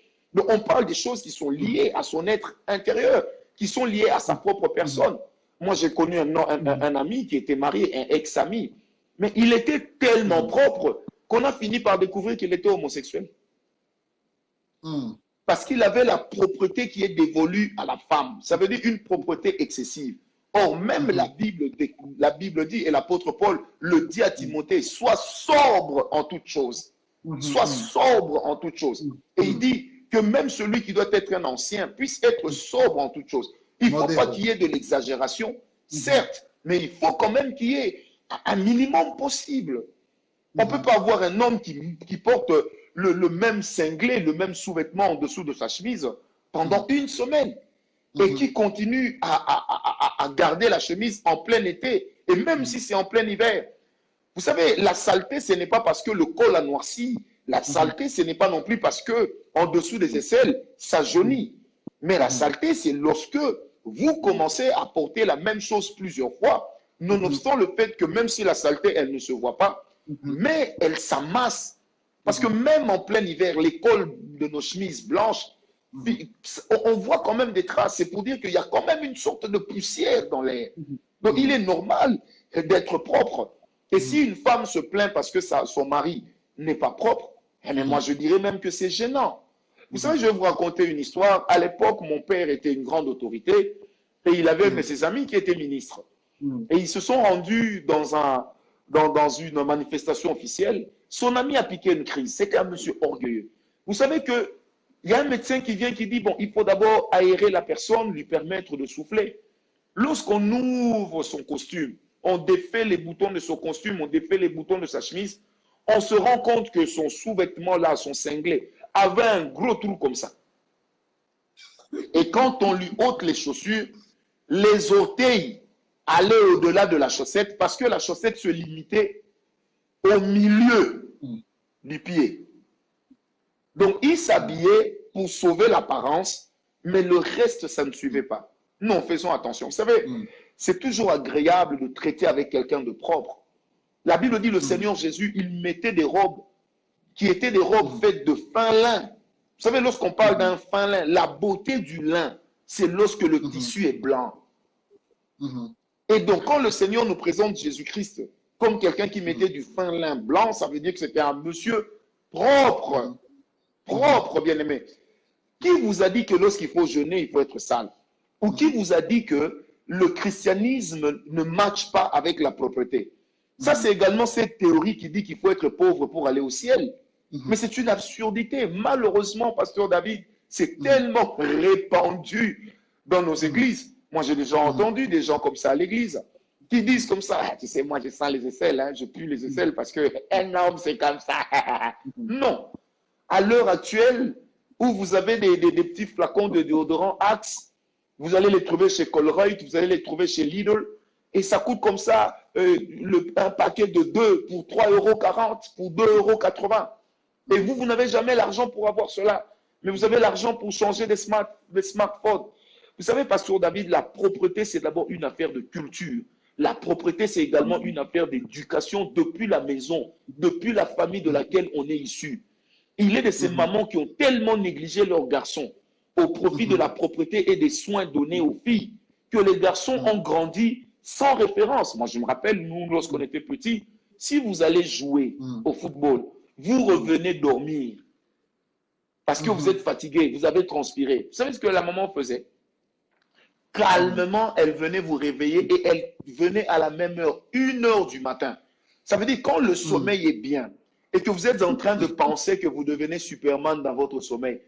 Speaker 2: on parle des choses qui sont
Speaker 1: mm,
Speaker 2: liées à son être intérieur, qui sont liées à sa propre
Speaker 1: mm,
Speaker 2: personne. Moi, j'ai connu
Speaker 1: mm,
Speaker 2: un ami qui était marié, un ex-ami, mais il était tellement
Speaker 1: mm,
Speaker 2: propre qu'on a fini par découvrir qu'il était homosexuel.
Speaker 1: mm,
Speaker 2: Parce qu'il avait la propreté qui est dévolue à la femme. Ça veut dire une propreté excessive. Or, même
Speaker 1: mm,
Speaker 2: la Bible dit, et l'apôtre Paul le dit à
Speaker 1: mm,
Speaker 2: Timothée, sois sobre en toutes choses.
Speaker 1: mm,
Speaker 2: Sois
Speaker 1: mm,
Speaker 2: sobre en toutes choses.
Speaker 1: mm,
Speaker 2: Et il
Speaker 1: mm.
Speaker 2: dit que même celui qui doit être un ancien puisse être sobre en toutes choses. Il ne faut pas
Speaker 1: Modéré.
Speaker 2: qu'il y ait de l'exagération,
Speaker 1: Mhm,
Speaker 2: certes, mais il faut quand même qu'il y ait un minimum possible. On ne peut
Speaker 1: mhm,
Speaker 2: pas avoir un homme qui porte le même cinglé, le même sous-vêtement en dessous de sa chemise pendant
Speaker 1: mhm,
Speaker 2: une semaine et
Speaker 1: mhm,
Speaker 2: qui continue à garder la chemise en plein été et même
Speaker 1: mhm,
Speaker 2: si c'est en plein hiver. Vous savez, la saleté, ce n'est pas parce que le col a noirci. La
Speaker 1: mhm,
Speaker 2: saleté, ce n'est pas non plus parce que en dessous des aisselles, ça jaunit. Mais la
Speaker 1: mhm,
Speaker 2: saleté, c'est lorsque vous commencez à porter la même chose plusieurs fois,
Speaker 1: mhm,
Speaker 2: nonobstant le fait que même si la saleté, elle ne se voit pas,
Speaker 1: mhm,
Speaker 2: mais elle s'amasse. Parce que
Speaker 1: mhm,
Speaker 2: même en plein hiver, les cols de nos chemises blanches,
Speaker 1: mhm,
Speaker 2: on voit quand même des traces. C'est pour dire qu'il y a quand même une sorte de poussière dans l'air.
Speaker 1: mhm,
Speaker 2: Donc il
Speaker 1: mhm,
Speaker 2: est normal d'être propre. Et
Speaker 1: mhm,
Speaker 2: si une femme se plaint parce que son mari n'est pas propre, eh bien moi
Speaker 1: mhm,
Speaker 2: je dirais même que c'est gênant. Vous savez,
Speaker 1: mhm,
Speaker 2: je vais vous raconter une histoire. À l'époque, mon père était une grande autorité et il avait
Speaker 1: mhm,
Speaker 2: ses amis qui étaient ministres.
Speaker 1: mhm,
Speaker 2: Et ils se sont rendus dans une manifestation officielle. Son ami a piqué une crise. C'était un monsieur orgueilleux. Vous savez qu'il y a un médecin qui vient qui dit, bon, il faut d'abord aérer la personne, lui permettre de souffler. Lorsqu'on ouvre son costume, on défait les boutons de son costume, on défait les boutons de sa chemise, on se rend compte que son sous-vêtement là, son cinglé, avait un gros trou comme ça. Et quand on lui ôte les chaussures, les orteils aller au-delà de la chaussette parce que la chaussette se limitait au milieu du pied. Donc, il s'habillait pour sauver l'apparence, mais le reste, ça ne suivait pas. Non, faisons attention. Vous savez, c'est toujours agréable de traiter avec quelqu'un de propre. La Bible dit, le Seigneur Jésus, il mettait des robes qui étaient des robes faites de fin lin. Vous savez, lorsqu'on parle d'un fin lin, la beauté du lin, c'est lorsque le tissu est blanc. Et donc, quand le Seigneur nous présente Jésus-Christ comme quelqu'un qui mettait du fin lin blanc, ça veut dire que c'était un monsieur propre. Propre, bien-aimé. Qui vous a dit que lorsqu'il faut jeûner, il faut être sale? Ou qui vous a dit que le christianisme ne matche pas avec la propreté? Ça, c'est également cette théorie qui dit qu'il faut être pauvre pour aller au ciel. Mais c'est une absurdité. Malheureusement, pasteur David, c'est tellement répandu dans nos églises. Moi, j'ai déjà entendu des gens comme ça à l'église qui disent comme ça, ah, tu sais, moi, je sens les aisselles, hein, je pue les aisselles parce qu'un homme, c'est comme ça. Non. À l'heure actuelle, où vous avez des petits flacons de déodorant Axe, vous allez les trouver chez Colruyt, vous allez les trouver chez Lidl, et ça coûte comme ça un paquet de 2 pour 3,40 €, pour 2,80 €. Et vous n'avez jamais l'argent pour avoir cela, mais vous avez l'argent pour changer des smartphones. Vous savez, pasteur David, la propreté, c'est d'abord une affaire de culture. La propreté, c'est également une affaire d'éducation depuis la maison, depuis la famille de laquelle on est issu. Il est de ces mamans qui ont tellement négligé leurs garçons au profit de la propreté et des soins donnés aux filles que les garçons ont grandi sans référence. Moi, je me rappelle, nous, lorsqu'on était petits, si vous allez jouer au football, vous revenez dormir parce que vous êtes fatigué, vous avez transpiré. Vous savez ce que la maman faisait? Calmement, elle venait vous réveiller et elle venait à la même heure, 1 h du matin. Ça veut dire quand le sommeil est bien et que vous êtes en train de penser que vous devenez Superman dans votre sommeil.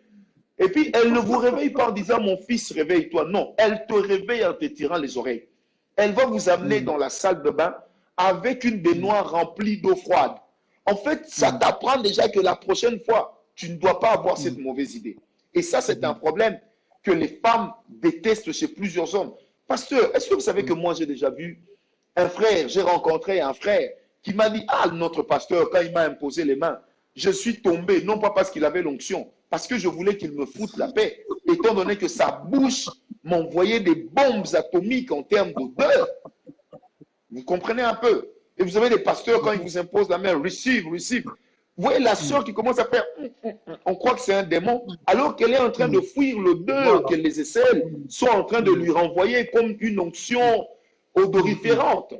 Speaker 2: Et puis, elle ne vous réveille pas en disant, mon fils, réveille-toi. Non, elle te réveille en te tirant les oreilles. Elle va vous amener dans la salle de bain avec une baignoire remplie d'eau froide. En fait, ça t'apprend déjà que la prochaine fois, tu ne dois pas avoir cette mauvaise idée. Et ça, c'est un problème que les femmes détestent chez plusieurs hommes. Pasteur, est-ce que vous savez que moi, j'ai déjà vu un frère, j'ai rencontré un frère qui m'a dit, ah, notre pasteur, quand il m'a imposé les mains, je suis tombé, non pas parce qu'il avait l'onction, parce que je voulais qu'il me foute la paix, étant donné que sa bouche m'envoyait des bombes atomiques en termes d'odeur. Vous comprenez un peu? Et vous avez des pasteurs, quand ils vous imposent la main, receive, receive. Vous voyez la sœur qui commence à faire, on croit que c'est un démon, alors qu'elle est en train de fuir l'odeur que les aisselles sont en train de lui renvoyer comme une onction odoriférante.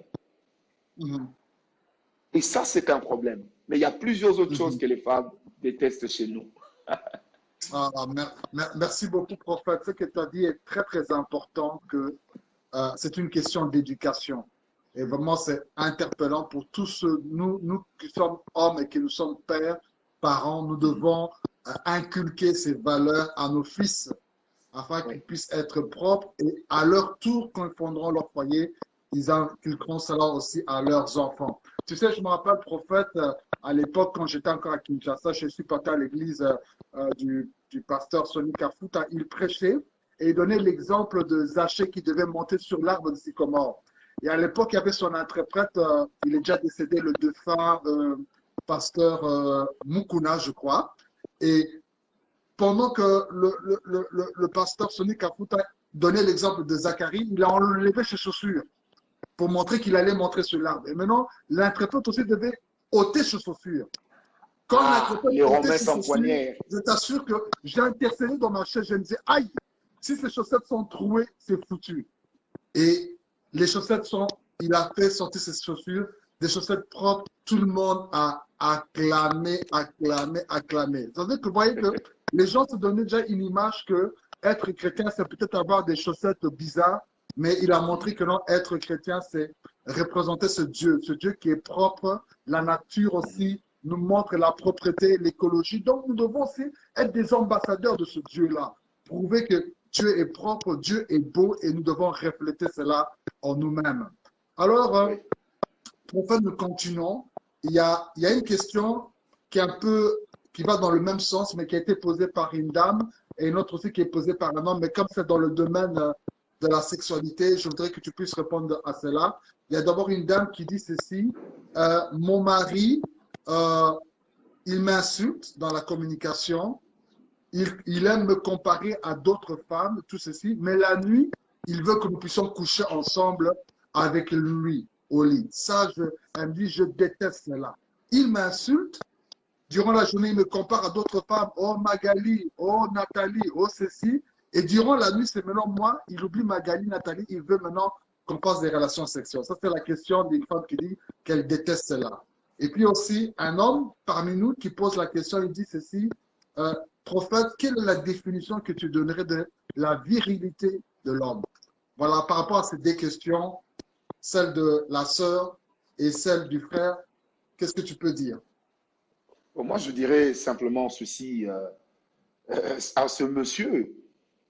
Speaker 2: Et ça, c'est un problème. Mais il y a plusieurs autres choses que les femmes détestent chez nous.
Speaker 1: Merci beaucoup, prophète. Ce que tu as dit est très, très important, que c'est une question d'éducation. Et vraiment, c'est interpellant pour tous nous qui sommes hommes et qui nous sommes pères, parents. Nous devons inculquer ces valeurs à nos fils afin qu'ils puissent être propres et à leur tour, quand ils fonderont leur foyer, ils inculqueront cela aussi à leurs enfants. Tu sais, je me rappelle, prophète, à l'époque, quand j'étais encore à Kinshasa, je suis parti à l'église du pasteur Sonny Kafuta. Il prêchait et il donnait l'exemple de Zachée qui devait monter sur l'arbre de sycomore. Et à l'époque, il y avait son interprète, il est déjà décédé, le défunt pasteur Mukuna, je crois. Et pendant que le pasteur Sonny Kafuta donnait l'exemple de Zacharie, il a enlevé ses chaussures pour montrer qu'il allait monter sur l'arbre. Et maintenant, l'interprète aussi devait ôter ses chaussures. Quand l'interprète ôtait ses chaussures, je t'assure que j'ai intercédé dans ma chaise, je me disais, aïe, si ces chaussettes sont trouées, c'est foutu. Et les chaussettes sont, il a fait sortir ses chaussures, des chaussettes propres, tout le monde a acclamé, acclamé, acclamé. Ça veut dire que vous voyez que les gens se donnaient déjà une image que être chrétien, c'est peut-être avoir des chaussettes bizarres, mais il a montré que non, être chrétien, c'est représenter ce Dieu qui est propre. La nature aussi nous montre la propreté, l'écologie. Donc, nous devons aussi être des ambassadeurs de ce Dieu-là. Prouver que Dieu est propre, Dieu est beau et nous devons refléter cela en nous-mêmes. Alors, prophète, nous continuons. Il y a une question qui va dans le même sens, mais qui a été posée par une dame et une autre aussi qui est posée par un homme. Mais comme c'est dans le domaine de la sexualité, je voudrais que tu puisses répondre à cela. Il y a d'abord une dame qui dit ceci, mon mari, euh, il m'insulte dans la communication, il aime me comparer à d'autres femmes, tout ceci, mais la nuit, il veut que nous puissions coucher ensemble avec lui au lit. Ça, elle me dit, je déteste cela. Il m'insulte, durant la journée, il me compare à d'autres femmes, oh Magali, oh Nathalie, oh ceci, et durant la nuit, c'est maintenant moi, il oublie Magali, Nathalie, il veut maintenant qu'on passe des relations sexuelles. Ça, c'est la question d'une femme qui dit qu'elle déteste cela. Et puis aussi, un homme parmi nous qui pose la question, il dit ceci, prophète, quelle est la définition que tu donnerais de la virilité de l'homme? Voilà, par rapport à ces deux questions, celle de la sœur et celle du frère, qu'est-ce que tu peux dire?
Speaker 2: Bon, moi, je dirais simplement ceci à ce monsieur,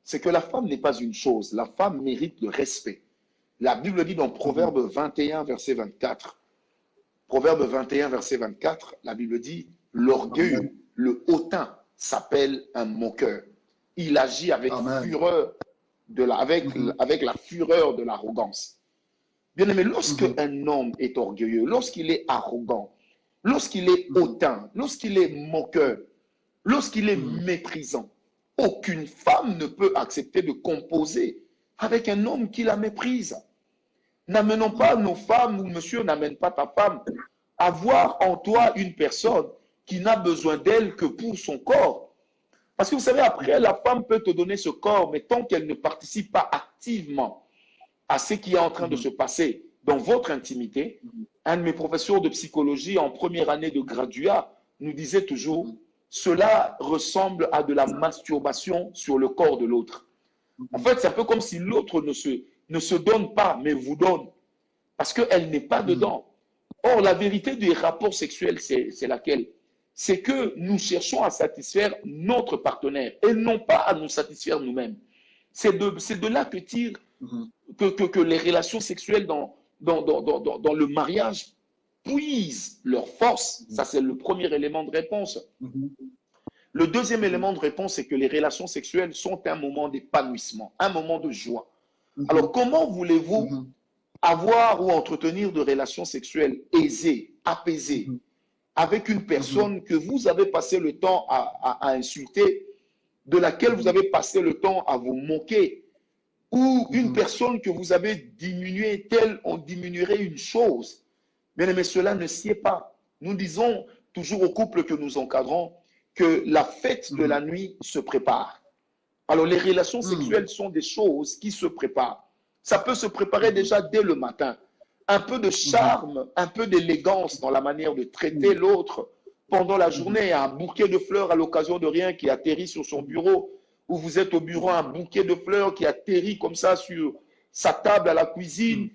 Speaker 2: c'est que la femme n'est pas une chose, la femme mérite le respect. La Bible dit dans Proverbe 21, verset 24, Proverbe 21, verset 24, la Bible dit, l'orgueil, le hautain s'appelle un moqueur. Il agit avec fureur, avec la fureur de l'arrogance. Bien aimé, lorsque un homme est orgueilleux, lorsqu'il est arrogant, lorsqu'il est hautain, lorsqu'il est moqueur, lorsqu'il est méprisant, aucune femme ne peut accepter de composer avec un homme qui la méprise. N'amenons pas nos femmes, ou monsieur n'amène pas ta femme, à voir en toi une personne qui n'a besoin d'elle que pour son corps. Parce que vous savez, après, la femme peut te donner ce corps, mais tant qu'elle ne participe pas activement à ce qui est en train de se passer dans votre intimité, un de mes professeurs de psychologie en première année de graduat nous disait toujours, cela ressemble à de la masturbation sur le corps de l'autre. En fait, c'est un peu comme si l'autre ne se donne pas, mais vous donne, parce qu'elle n'est pas dedans. Or, la vérité des rapports sexuels, c'est laquelle? C'est que nous cherchons à satisfaire notre partenaire et non pas à nous satisfaire nous-mêmes. C'est de là que tirent que les relations sexuelles dans le mariage puisent leur force. Ça, c'est le premier élément de réponse. Le deuxième élément de réponse, c'est que les relations sexuelles sont un moment d'épanouissement, un moment de joie. Alors, comment voulez-vous avoir ou entretenir de relations sexuelles aisées, apaisées, avec une personne que vous avez passé le temps à insulter, de laquelle vous avez passé le temps à vous moquer, ou une personne que vous avez diminuée telle on diminuerait une chose? Bien aimé, cela ne sied pas. Nous disons toujours aux couples que nous encadrons que la fête de la nuit se prépare. Alors, les relations sexuelles sont des choses qui se préparent. Ça peut se préparer déjà dès le matin. Un peu de charme, un peu d'élégance dans la manière de traiter l'autre pendant la journée. Un bouquet de fleurs à l'occasion de rien qui atterrit sur son bureau, ou vous êtes au bureau, un bouquet de fleurs qui atterrit comme ça sur sa table à la cuisine.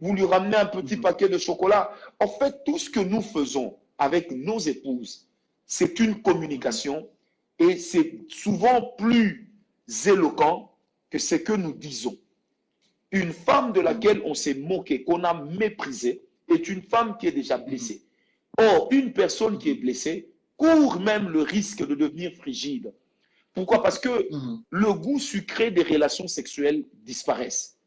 Speaker 2: Vous lui ramenez un petit paquet de chocolat. En fait, tout ce que nous faisons avec nos épouses, c'est une communication et c'est souvent plus éloquent que ce que nous disons. Une femme de laquelle on s'est moqué, qu'on a méprisée, est une femme qui est déjà blessée. Or, une personne qui est blessée court même le risque de devenir frigide. Pourquoi? Parce que le goût sucré des relations sexuelles disparaissent.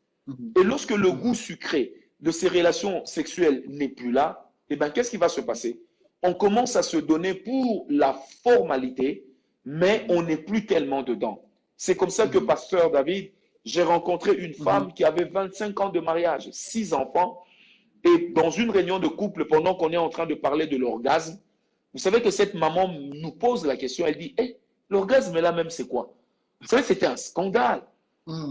Speaker 2: Et lorsque le goût sucré de ces relations sexuelles n'est plus là, eh bien, qu'est-ce qui va se passer? On commence à se donner pour la formalité, mais on n'est plus tellement dedans. C'est comme ça que, pasteur David, j'ai rencontré une femme qui avait 25 ans de mariage, 6 enfants, et dans une réunion de couple, pendant qu'on est en train de parler de l'orgasme, vous savez que cette maman nous pose la question, elle dit, hey, l'orgasme là même, c'est quoi? Vous savez, c'était un scandale.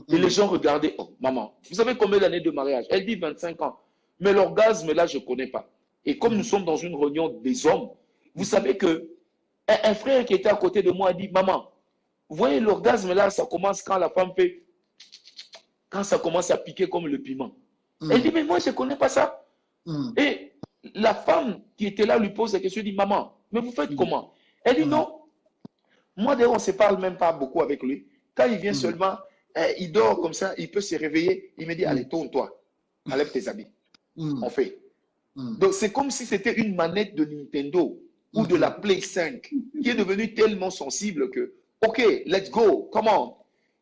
Speaker 2: Et les gens regardaient, oh, maman, vous avez combien d'années de mariage? Elle dit 25 ans. Mais l'orgasme là, je ne connais pas. Et comme nous sommes dans une réunion des hommes, vous savez que un frère qui était à côté de moi a dit, maman, vous voyez, l'orgasme là, ça commence quand la femme fait, quand ça commence à piquer comme le piment. Elle dit, mais moi, je ne connais pas ça. Et la femme qui était là lui pose la question, dit, maman, mais vous faites comment? Elle dit, non, moi d'ailleurs, on ne se parle même pas beaucoup avec lui. Quand il vient seulement, il dort comme ça, il peut se réveiller, il me dit, allez, tourne-toi, enlève tes habits. On fait. Donc, c'est comme si c'était une manette de Nintendo ou de la Play 5 qui est devenue tellement sensible que, OK, let's go, come on.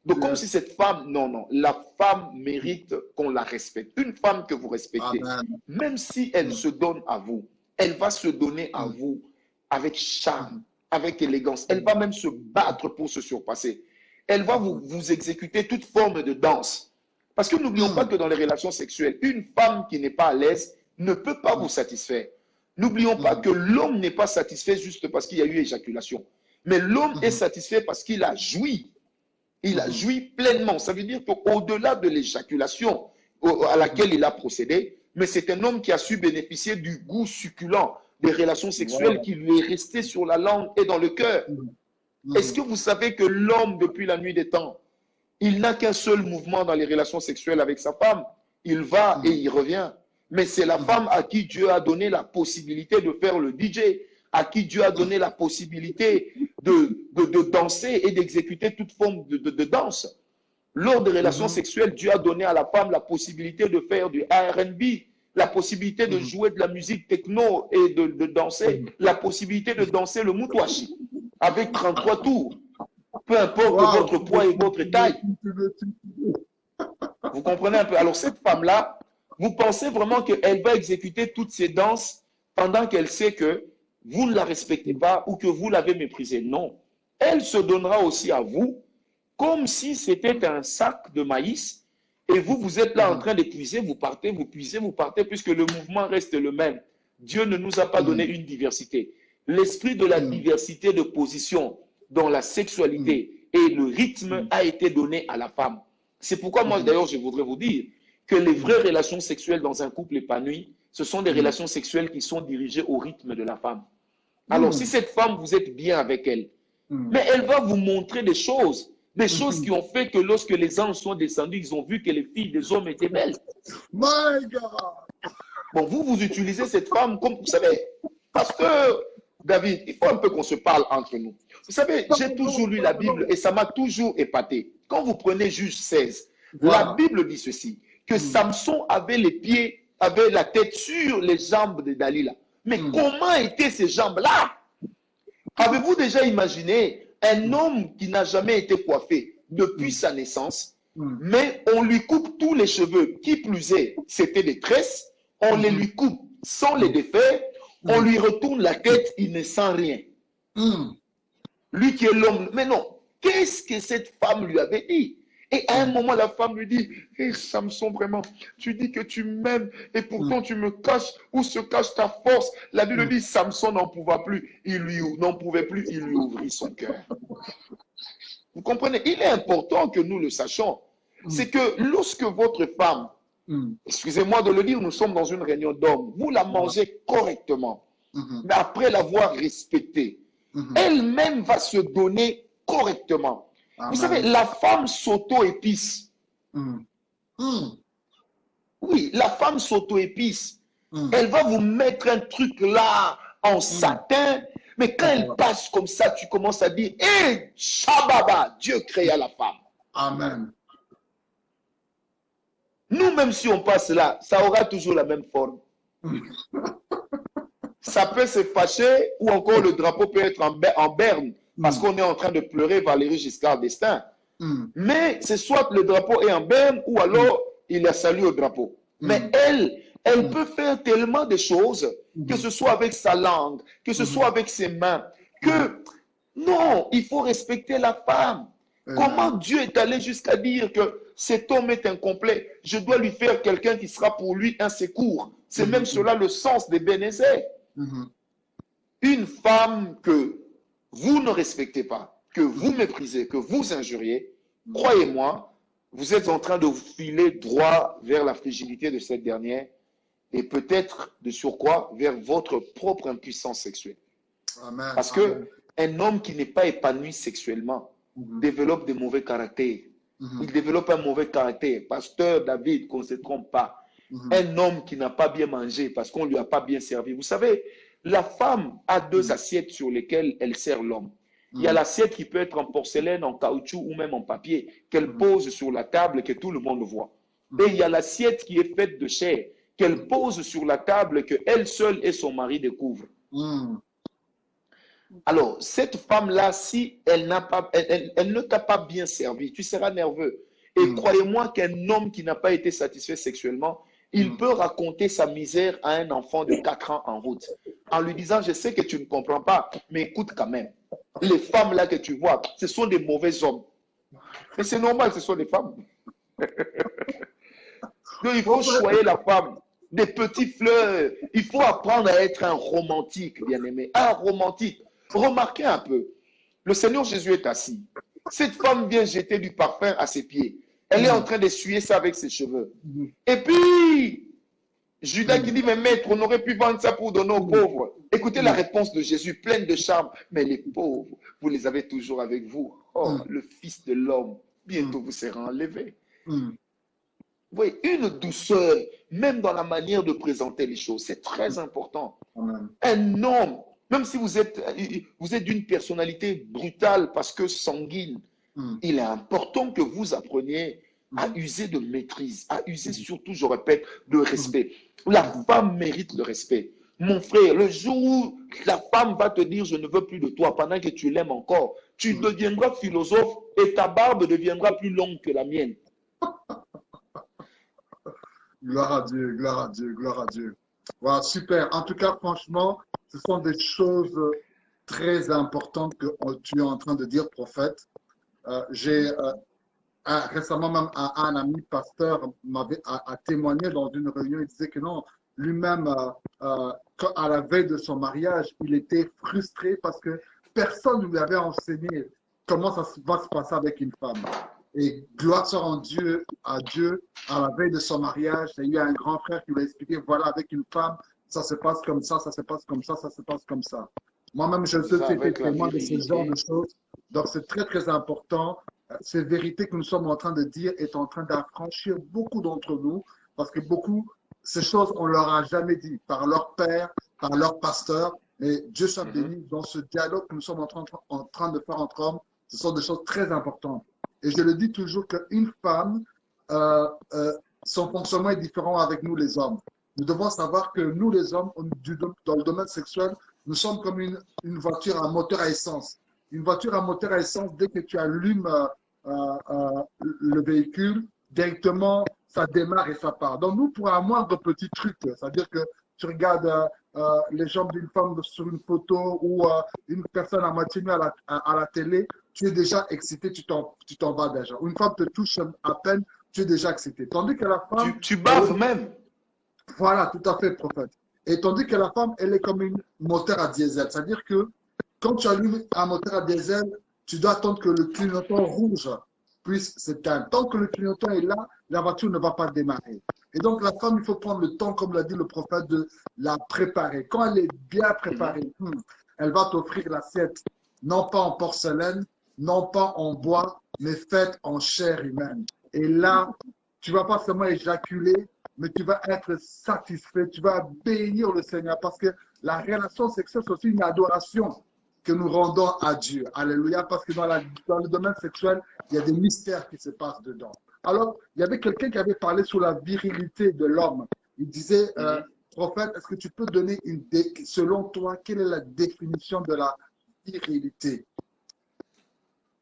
Speaker 2: Donc, comme si cette femme, non, non, la femme mérite qu'on la respecte. Une femme que vous respectez,
Speaker 1: Amen.
Speaker 2: même si elle se donne à vous, elle va se donner à vous avec charme, avec élégance. Elle va même se battre pour se surpasser. Elle va vous exécuter toute forme de danse. Parce que n'oublions pas que dans les relations sexuelles, une femme qui n'est pas à l'aise ne peut pas vous satisfaire. N'oublions pas que l'homme n'est pas satisfait juste parce qu'il y a eu éjaculation. Mais l'homme est satisfait parce qu'il a joui. Il a joui pleinement. Ça veut dire qu'au-delà de l'éjaculation à laquelle il a procédé, mais c'est un homme qui a su bénéficier du goût succulent des relations sexuelles qui lui est resté sur la langue et dans le cœur. Est-ce que vous savez que l'homme, depuis la nuit des temps, il n'a qu'un seul mouvement dans les relations sexuelles avec sa femme? Il va et il revient. Mais c'est la femme à qui Dieu a donné la possibilité de faire le DJ, à qui Dieu a donné la possibilité de danser et d'exécuter toute forme de danse. Lors des relations sexuelles, Dieu a donné à la femme la possibilité de faire du R&B, la possibilité de jouer de la musique techno et de danser, la possibilité de danser le moutouachi avec 33 tours, peu importe votre poids et votre taille. Vous comprenez un peu? Alors cette femme-là, vous pensez vraiment qu'elle va exécuter toutes ces danses pendant qu'elle sait que vous ne la respectez pas ou que vous l'avez méprisée? Non. Elle se donnera aussi à vous comme si c'était un sac de maïs et vous, vous êtes là en train d'épuiser, vous partez, vous puisez, vous partez, puisque le mouvement reste le même. Dieu ne nous a pas donné une diversité. L'esprit de la diversité de position dans la sexualité et le rythme a été donné à la femme. C'est pourquoi moi, d'ailleurs, je voudrais vous dire que les vraies relations sexuelles dans un couple épanoui, ce sont des relations sexuelles qui sont dirigées au rythme de la femme. Alors, si cette femme, vous êtes bien avec elle, mais elle va vous montrer des choses qui ont fait que lorsque les anges sont descendus, ils ont vu que les filles des hommes étaient belles.
Speaker 1: My God!
Speaker 2: Bon, vous utilisez cette femme comme, vous savez, parce que, David, il faut un peu qu'on se parle entre nous. Vous savez, j'ai toujours lu la Bible et ça m'a toujours épaté. Quand vous prenez Juge 16, la Bible dit ceci, que Samson avait les pieds, avait la tête sur les jambes de Dalila. Mais comment étaient ces jambes-là? Avez-vous déjà imaginé un homme qui n'a jamais été coiffé depuis sa naissance, mais on lui coupe tous les cheveux, qui plus est, c'était des tresses, on les lui coupe sans les défaire, on lui retourne la tête, il ne sent rien. Lui qui est l'homme, mais non, qu'est-ce que cette femme lui avait dit? Et à un moment, la femme lui dit, hey, Samson, vraiment, tu dis que tu m'aimes et pourtant tu me caches, où se cache ta force? La Bible dit, Samson n'en pouvait plus, il lui ouvrit son cœur. Vous comprenez? Il est important que nous le sachions. C'est que lorsque votre femme, excusez-moi de le dire, nous sommes dans une réunion d'hommes, vous la mangez correctement, mais après l'avoir respectée, elle-même va se donner correctement. Vous savez, la femme s'auto-épice. Oui, la femme s'auto-épice. Elle va vous mettre un truc là en satin, mais quand elle passe comme ça, tu commences à dire, hé, Shababa, Dieu créa la femme.
Speaker 1: Amen.
Speaker 2: Nous, même si on passe là, ça aura toujours la même forme. Ça peut se fâcher ou encore le drapeau peut être en berne parce qu'on est en train de pleurer Valéry Giscard d'Estaing. Mais c'est soit le drapeau est en berne ou alors il a salué au drapeau. Mais elle peut faire tellement de choses, que ce soit avec sa langue, que ce soit avec ses mains, que non, il faut respecter la femme. Comment Dieu est allé jusqu'à dire que cet homme est incomplet, je dois lui faire quelqu'un qui sera pour lui un secours. C'est même cela le sens des Bénézés. Une femme que vous ne respectez pas, que vous méprisez, que vous injuriez, croyez-moi, vous êtes en train de vous filer droit vers la fragilité de cette dernière et peut-être de surcroît vers votre propre impuissance sexuelle.
Speaker 1: Amen.
Speaker 2: Parce que un homme qui n'est pas épanoui sexuellement développe des mauvais caractères. Il développe un mauvais caractère. Pasteur David, qu'on ne se trompe pas. Un homme qui n'a pas bien mangé parce qu'on ne lui a pas bien servi. Vous savez, la femme a deux assiettes sur lesquelles elle sert l'homme. Il y a l'assiette qui peut être en porcelaine, en caoutchouc ou même en papier, qu'elle pose sur la table et que tout le monde voit. Et il y a l'assiette qui est faite de chair, qu'elle pose sur la table et qu'elle seule et son mari découvrent. Alors, cette femme-là, si elle n'a pas, elle ne t'a pas bien servi, tu seras nerveux. Et croyez-moi qu'un homme qui n'a pas été satisfait sexuellement, il peut raconter sa misère à un enfant de 4 ans en route, en lui disant, je sais que tu ne comprends pas, mais écoute quand même. Les femmes là que tu vois, ce sont des mauvais hommes. Mais c'est normal, ce sont des femmes. Donc, il faut choyer la femme. Des petites fleurs. Il faut apprendre à être un romantique, bien-aimé. Un romantique. Remarquez un peu. Le Seigneur Jésus est assis. Cette femme vient jeter du parfum à ses pieds. Elle est en train d'essuyer ça avec ses cheveux. Et puis, Judas qui dit, mais maître, on aurait pu vendre ça pour donner aux pauvres. Écoutez la réponse de Jésus, pleine de charme. Mais les pauvres, vous les avez toujours avec vous. Oh, le Fils de l'homme, bientôt vous serez enlevé. Vous voyez, une douceur, même dans la manière de présenter les choses, c'est très important. Un homme, même si vous êtes d'une personnalité brutale parce que sanguine, il est important que vous appreniez à user de maîtrise, à user surtout, je répète, de respect. La femme mérite le respect. Mon frère, le jour où la femme va te dire je ne veux plus de toi pendant que tu l'aimes encore, tu deviendras philosophe et ta barbe deviendra plus longue que la mienne.
Speaker 1: Gloire à Dieu, gloire à Dieu, gloire à Dieu. Voilà, super. En tout cas, franchement, ce sont des choses très importantes que tu es en train de dire, prophète. J'ai récemment même un ami pasteur m'avait témoigné dans une réunion. Il disait que non, lui-même, à la veille de son mariage, il était frustré parce que personne ne lui avait enseigné comment ça va se passer avec une femme. Et gloire soit rendue à Dieu, à la veille de son mariage, il y a eu un grand frère qui lui a expliqué, voilà, avec une femme, ça se passe comme ça se passe comme ça se passe comme ça. Moi-même, je suis témoin de ce genre de choses. Donc, c'est très, très important. Ces vérités que nous sommes en train de dire est en train d'affranchir beaucoup d'entre nous, parce que beaucoup, ces choses, on ne leur a jamais dit par leur père, par leur pasteur. Mais Dieu soit béni, dans ce dialogue que nous sommes en train de faire entre hommes, ce sont des choses très importantes. Et je le dis toujours qu'une femme, son fonctionnement est différent avec nous les hommes. Nous devons savoir que nous les hommes, dans le domaine sexuel, nous sommes comme une voiture à moteur à essence. Une voiture à moteur à essence, dès que tu allumes le véhicule, directement, ça démarre et ça part. Donc nous, pour un moindre petit truc, c'est-à-dire que tu regardes les jambes d'une femme sur une photo ou une personne à moitié nue à la télé, tu es déjà excité, tu t'en vas déjà. Une femme te touche à peine, tu es déjà excité. Tandis que la femme…
Speaker 2: Tu baves même.
Speaker 1: Voilà, tout à fait, prophète. Et tandis que la femme, elle est comme une moteur à diesel. C'est-à-dire que quand tu allumes un moteur à diesel, tu dois attendre que le clignotant rouge puisse s'éteindre. Tant que le clignotant est là, la voiture ne va pas démarrer. Et donc, la femme, il faut prendre le temps, comme l'a dit le prophète, de la préparer. Quand elle est bien préparée, elle va t'offrir l'assiette, non pas en porcelaine, non pas en bois, mais faite en chair humaine. Et là, tu ne vas pas seulement éjaculer, mais tu vas être satisfait, tu vas bénir le Seigneur parce que la relation sexuelle, c'est aussi une adoration que nous rendons à Dieu. Alléluia, parce que dans le domaine sexuel, il y a des mystères qui se passent dedans. Alors, il y avait quelqu'un qui avait parlé sur la virilité de l'homme. Il disait, prophète, est-ce que tu peux donner selon toi, quelle est la définition de la virilité?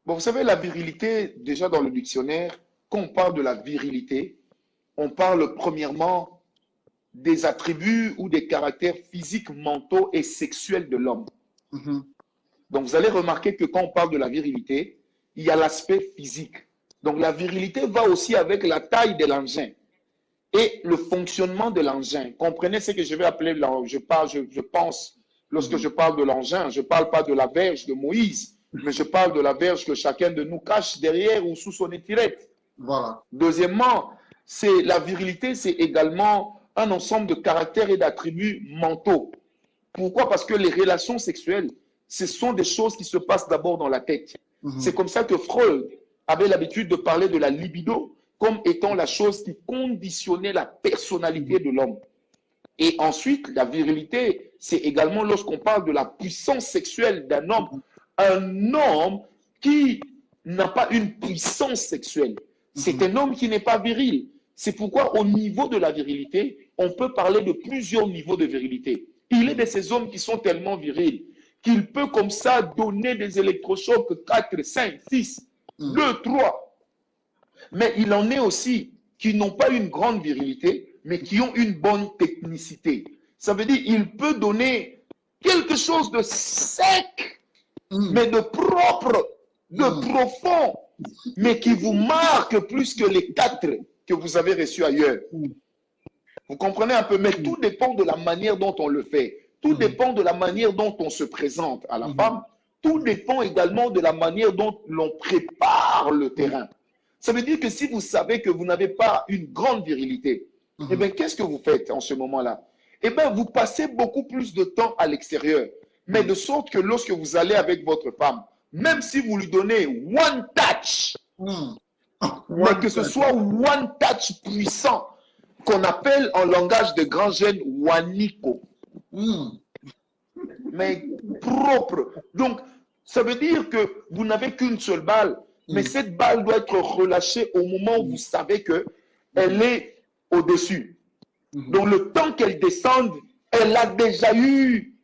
Speaker 2: Bon, vous savez, la virilité, déjà dans le dictionnaire, quand on parle de la virilité, on parle premièrement des attributs ou des caractères physiques, mentaux et sexuels de l'homme. Donc, vous allez remarquer que quand on parle de la virilité, il y a l'aspect physique. Donc, la virilité va aussi avec la taille de l'engin et le fonctionnement de l'engin. Comprenez ce que je vais appeler, je pense, lorsque je parle de l'engin, je ne parle pas de la verge de Moïse, mais je parle de la verge que chacun de nous cache derrière ou sous son étirette.
Speaker 1: Voilà.
Speaker 2: Deuxièmement, la virilité, c'est également un ensemble de caractères et d'attributs mentaux. Pourquoi? Parce que les relations sexuelles, ce sont des choses qui se passent d'abord dans la tête. C'est comme ça que Freud avait l'habitude de parler de la libido comme étant la chose qui conditionnait la personnalité de l'homme. Et ensuite, la virilité, c'est également lorsqu'on parle de la puissance sexuelle d'un homme. Un homme qui n'a pas une puissance sexuelle, c'est un homme qui n'est pas viril. C'est pourquoi au niveau de la virilité, on peut parler de plusieurs niveaux de virilité. Il est de ces hommes qui sont tellement virils qu'il peut comme ça donner des électrochocs 4, 5, 6, 2, 3. Mais il en est aussi qui n'ont pas une grande virilité, mais qui ont une bonne technicité. Ça veut dire qu'il peut donner quelque chose de sec, mais de propre, de profond, mais qui vous marque plus que les 4 que vous avez reçus ailleurs. Vous comprenez un peu, mais tout dépend de la manière dont on le fait. Tout dépend de la manière dont on se présente à la femme. Tout dépend également de la manière dont l'on prépare le terrain. Ça veut dire que si vous savez que vous n'avez pas une grande virilité, eh bien, qu'est-ce que vous faites en ce moment-là? Eh bien, vous passez beaucoup plus de temps à l'extérieur. Mais de sorte que lorsque vous allez avec votre femme, même si vous lui donnez one touch, mais que ce soit one touch puissant, qu'on appelle en langage de grand jeune waniko. Mais propre. Donc, ça veut dire que vous n'avez qu'une seule balle, mais cette balle doit être relâchée au moment où vous savez qu'elle est au-dessus. Donc, le temps qu'elle descende, elle a déjà eu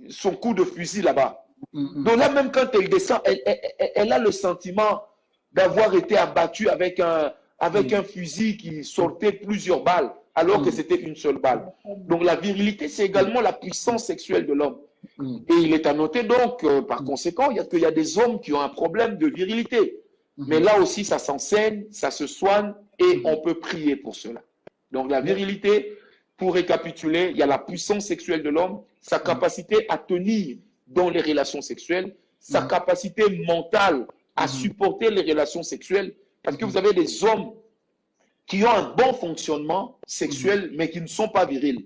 Speaker 2: son coup de fusil là-bas. Donc là, même quand elle descend, elle a le sentiment d'avoir été abattue avec un fusil qui sortait plusieurs balles, alors que c'était une seule balle. Donc la virilité, c'est également la puissance sexuelle de l'homme. Et il est à noter donc, par conséquent, qu'il y a des hommes qui ont un problème de virilité. Mais là aussi, ça s'enseigne, ça se soigne, et on peut prier pour cela. Donc la virilité, pour récapituler, il y a la puissance sexuelle de l'homme, sa capacité à tenir dans les relations sexuelles, sa capacité mentale à supporter les relations sexuelles, parce que vous avez des hommes qui ont un bon fonctionnement sexuel, mais qui ne sont pas virils.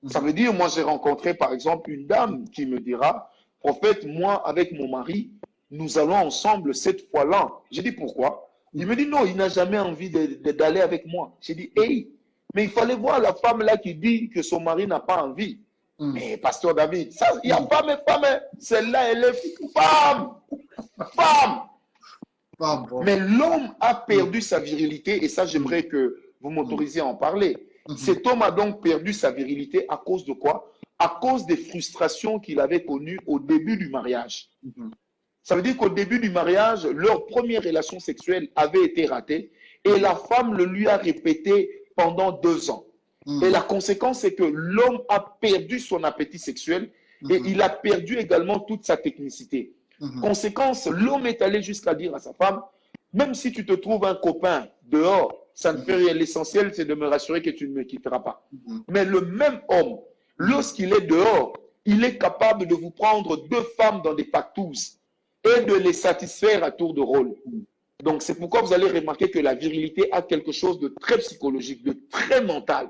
Speaker 2: Ça veut dire, moi j'ai rencontré par exemple une dame qui me dira, prophète, moi avec mon mari, nous allons ensemble 7 fois l'an. J'ai dit pourquoi? Il me dit non, il n'a jamais envie d'aller avec moi. J'ai dit, hey, mais il fallait voir la femme là qui dit que son mari n'a pas envie. Mais pasteur David, il y a femme et femme, celle-là elle est femme. Mais l'homme a perdu sa virilité, et ça j'aimerais que vous m'autorisiez à en parler. Cet homme a donc perdu sa virilité à cause de quoi? À cause des frustrations qu'il avait connues au début du mariage. Ça veut dire qu'au début du mariage, leur première relation sexuelle avait été ratée, et la femme le lui a répété pendant 2 ans. Et la conséquence, c'est que l'homme a perdu son appétit sexuel, et il a perdu également toute sa technicité. Conséquence, l'homme est allé jusqu'à dire à sa femme, même si tu te trouves un copain dehors, ça ne fait rien. L'essentiel, c'est de me rassurer que tu ne me quitteras pas. Mais le même homme, lorsqu'il est dehors, il est capable de vous prendre 2 femmes dans des pactouses et de les satisfaire à tour de rôle. Donc, c'est pourquoi vous allez remarquer que la virilité a quelque chose de très psychologique, de très mental,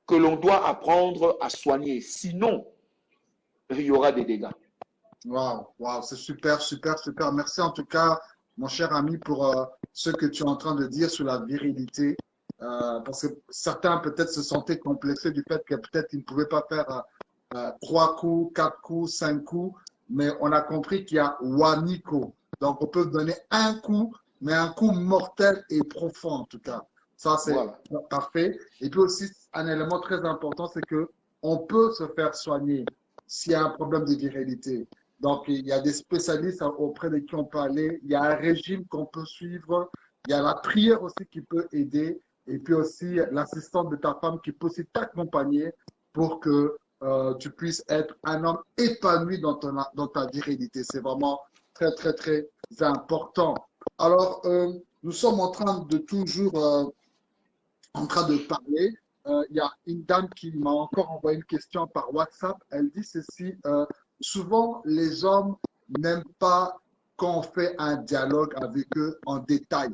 Speaker 2: que l'on doit apprendre à soigner. Sinon, il y aura des dégâts.
Speaker 1: Wow, c'est super, super, super. Merci en tout cas, mon cher ami, pour ce que tu es en train de dire sur la virilité. Parce que certains peut-être se sentaient complexés du fait que peut-être ils ne pouvaient pas faire 3 coups, 4 coups, 5 coups. Mais on a compris qu'il y a Waniko. Donc on peut donner un coup, mais un coup mortel et profond en tout cas. Ça, c'est parfait. Et puis aussi, un élément très important, c'est que on peut se faire soigner s'il y a un problème de virilité. Donc, il y a des spécialistes auprès de qui on peut aller. Il y a un régime qu'on peut suivre. Il y a la prière aussi qui peut aider. Et puis aussi, l'assistante de ta femme qui peut aussi t'accompagner pour que tu puisses être un homme épanoui dans ta virilité. C'est vraiment très, très, très important. Alors, nous sommes en train de toujours en train de parler. Il y a une dame qui m'a encore envoyé une question par WhatsApp. Elle dit ceci, souvent les hommes n'aiment pas quand on fait un dialogue avec eux en détail.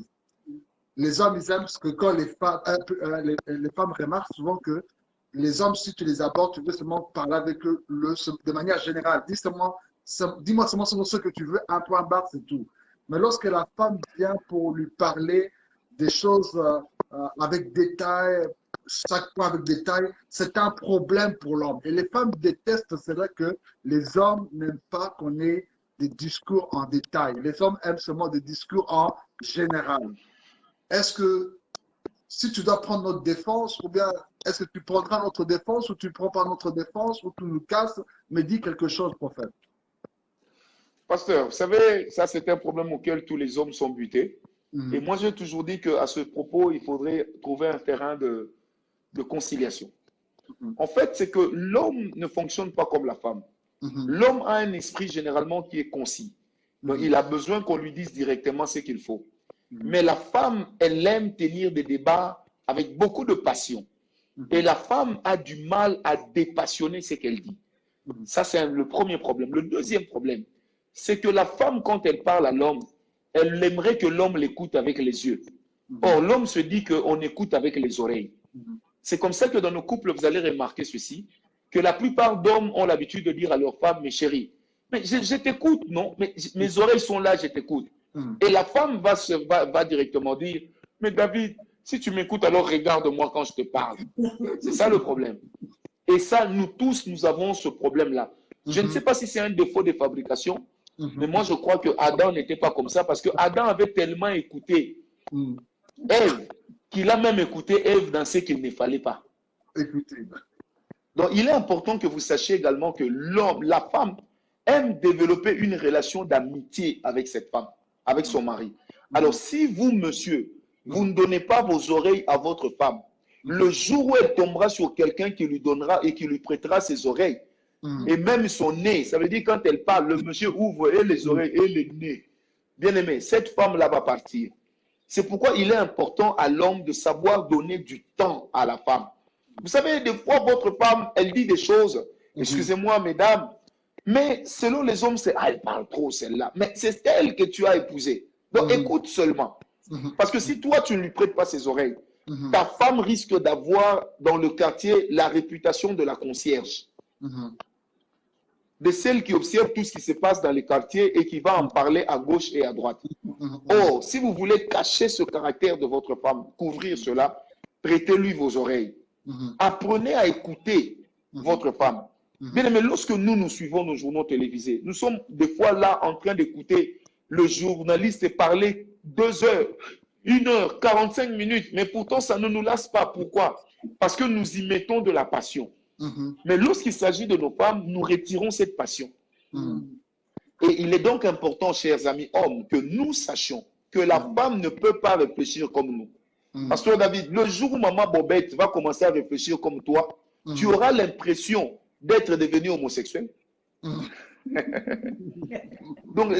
Speaker 1: Les hommes, ils aiment parce que quand les femmes remarquent souvent que les hommes, si tu les abordes, tu veux seulement parler avec eux de manière générale. Dis-moi seulement ce que tu veux, un point barre, c'est tout. Mais lorsque la femme vient pour lui parler des choses avec détail, chaque point avec détail, c'est un problème pour l'homme. Et les femmes détestent, c'est vrai que les hommes n'aiment pas qu'on ait des discours en détail. Les hommes aiment seulement des discours en général. Est-ce que si tu dois prendre notre défense, ou bien est-ce que tu prendras notre défense ou tu ne prends pas notre défense ou tu nous casses, mais dis quelque chose, prophète.
Speaker 2: Pasteur, vous savez, ça c'est un problème auquel tous les hommes sont butés. Et
Speaker 1: Mhm.
Speaker 2: moi, j'ai toujours dit qu'à ce propos, il faudrait trouver un terrain de conciliation.
Speaker 1: Mhm.
Speaker 2: En fait, c'est que l'homme ne fonctionne pas comme la femme.
Speaker 1: Mhm.
Speaker 2: L'homme a un esprit généralement qui est concis. Donc,
Speaker 1: Mhm.
Speaker 2: il a besoin qu'on lui dise directement ce qu'il faut.
Speaker 1: Mhm.
Speaker 2: Mais la femme, elle aime tenir des débats avec beaucoup de passion. Et
Speaker 1: Mhm.
Speaker 2: la femme a du mal à dépassionner ce qu'elle dit.
Speaker 1: Mhm.
Speaker 2: Ça, c'est le premier problème. Le deuxième problème, c'est que la femme, quand elle parle à l'homme, elle aimerait que l'homme l'écoute avec les yeux.
Speaker 1: Mhm.
Speaker 2: Or, l'homme se dit qu'on écoute avec les oreilles.
Speaker 1: Mhm.
Speaker 2: C'est comme ça que dans nos couples, vous allez remarquer ceci, que la plupart d'hommes ont l'habitude de dire à leur femme, mes chéris, mais je t'écoute, non, mais mes oreilles sont là, je t'écoute.
Speaker 1: Mhm.
Speaker 2: Et la femme va directement dire, mais David, si tu m'écoutes, alors regarde-moi quand je te parle. C'est ça le problème. Et ça, nous tous, nous avons ce problème-là. Je ne sais
Speaker 1: Mhm.
Speaker 2: pas si c'est un défaut de fabrication, mais moi,
Speaker 1: Mhm.
Speaker 2: je crois que Adam n'était pas comme ça parce que Adam avait tellement écouté
Speaker 1: Mhm.
Speaker 2: Ève qu'il a même écouté Ève dans ce qu'il ne fallait pas.
Speaker 1: Écoutez.
Speaker 2: Donc, il est important que vous sachiez également que l'homme, la femme, aime développer une relation d'amitié avec cette femme, avec son mari. Alors,
Speaker 1: Mhm.
Speaker 2: si vous, monsieur, vous
Speaker 1: Mhm.
Speaker 2: ne donnez pas vos oreilles à votre femme, le
Speaker 1: Mhm.
Speaker 2: jour où elle tombera sur quelqu'un qui lui donnera et qui lui prêtera ses oreilles,
Speaker 1: Mhm.
Speaker 2: et même son nez, ça veut dire quand elle parle, le monsieur ouvre et les
Speaker 1: Mhm.
Speaker 2: oreilles et le nez. Bien aimé, cette femme-là va partir. C'est pourquoi il est important à l'homme de savoir donner du temps à la femme. Vous savez, des fois, votre femme, elle dit des choses,
Speaker 1: Mhm.
Speaker 2: excusez-moi, mesdames, mais selon les hommes, c'est, ah, elle parle trop, celle-là. Mais c'est elle que tu as épousée. Donc,
Speaker 1: Mhm.
Speaker 2: écoute seulement.
Speaker 1: Mhm.
Speaker 2: Parce que si toi, tu ne lui prêtes pas ses oreilles,
Speaker 1: Mhm.
Speaker 2: ta femme risque d'avoir dans le quartier la réputation de la concierge,
Speaker 1: Mhm.
Speaker 2: de celle qui observe tout ce qui se passe dans les quartiers et qui va en parler à gauche et à droite.
Speaker 1: Mhm.
Speaker 2: Or, si vous voulez cacher ce caractère de votre femme, couvrir cela, prêtez-lui vos oreilles.
Speaker 1: Mhm.
Speaker 2: Apprenez à écouter
Speaker 1: Mhm.
Speaker 2: votre femme. Bien
Speaker 1: Mhm.
Speaker 2: aimé, lorsque nous suivons nos journaux télévisés, nous sommes des fois là en train d'écouter le journaliste parler 2 heures, 1 heure, 45 minutes, mais pourtant ça ne nous lasse pas. Pourquoi? Parce que nous y mettons de la passion.
Speaker 1: Mhm.
Speaker 2: Mais lorsqu'il s'agit de nos femmes, nous retirons cette passion.
Speaker 1: Mhm.
Speaker 2: Et il est donc important, chers amis hommes, que nous sachions que la femme ne peut pas réfléchir comme nous.
Speaker 1: Mhm.
Speaker 2: Pasteur David, le jour où maman Bobette va commencer à réfléchir comme toi, tu
Speaker 1: Mhm.
Speaker 2: auras l'impression d'être devenu homosexuel.
Speaker 1: Mhm.
Speaker 2: Donc,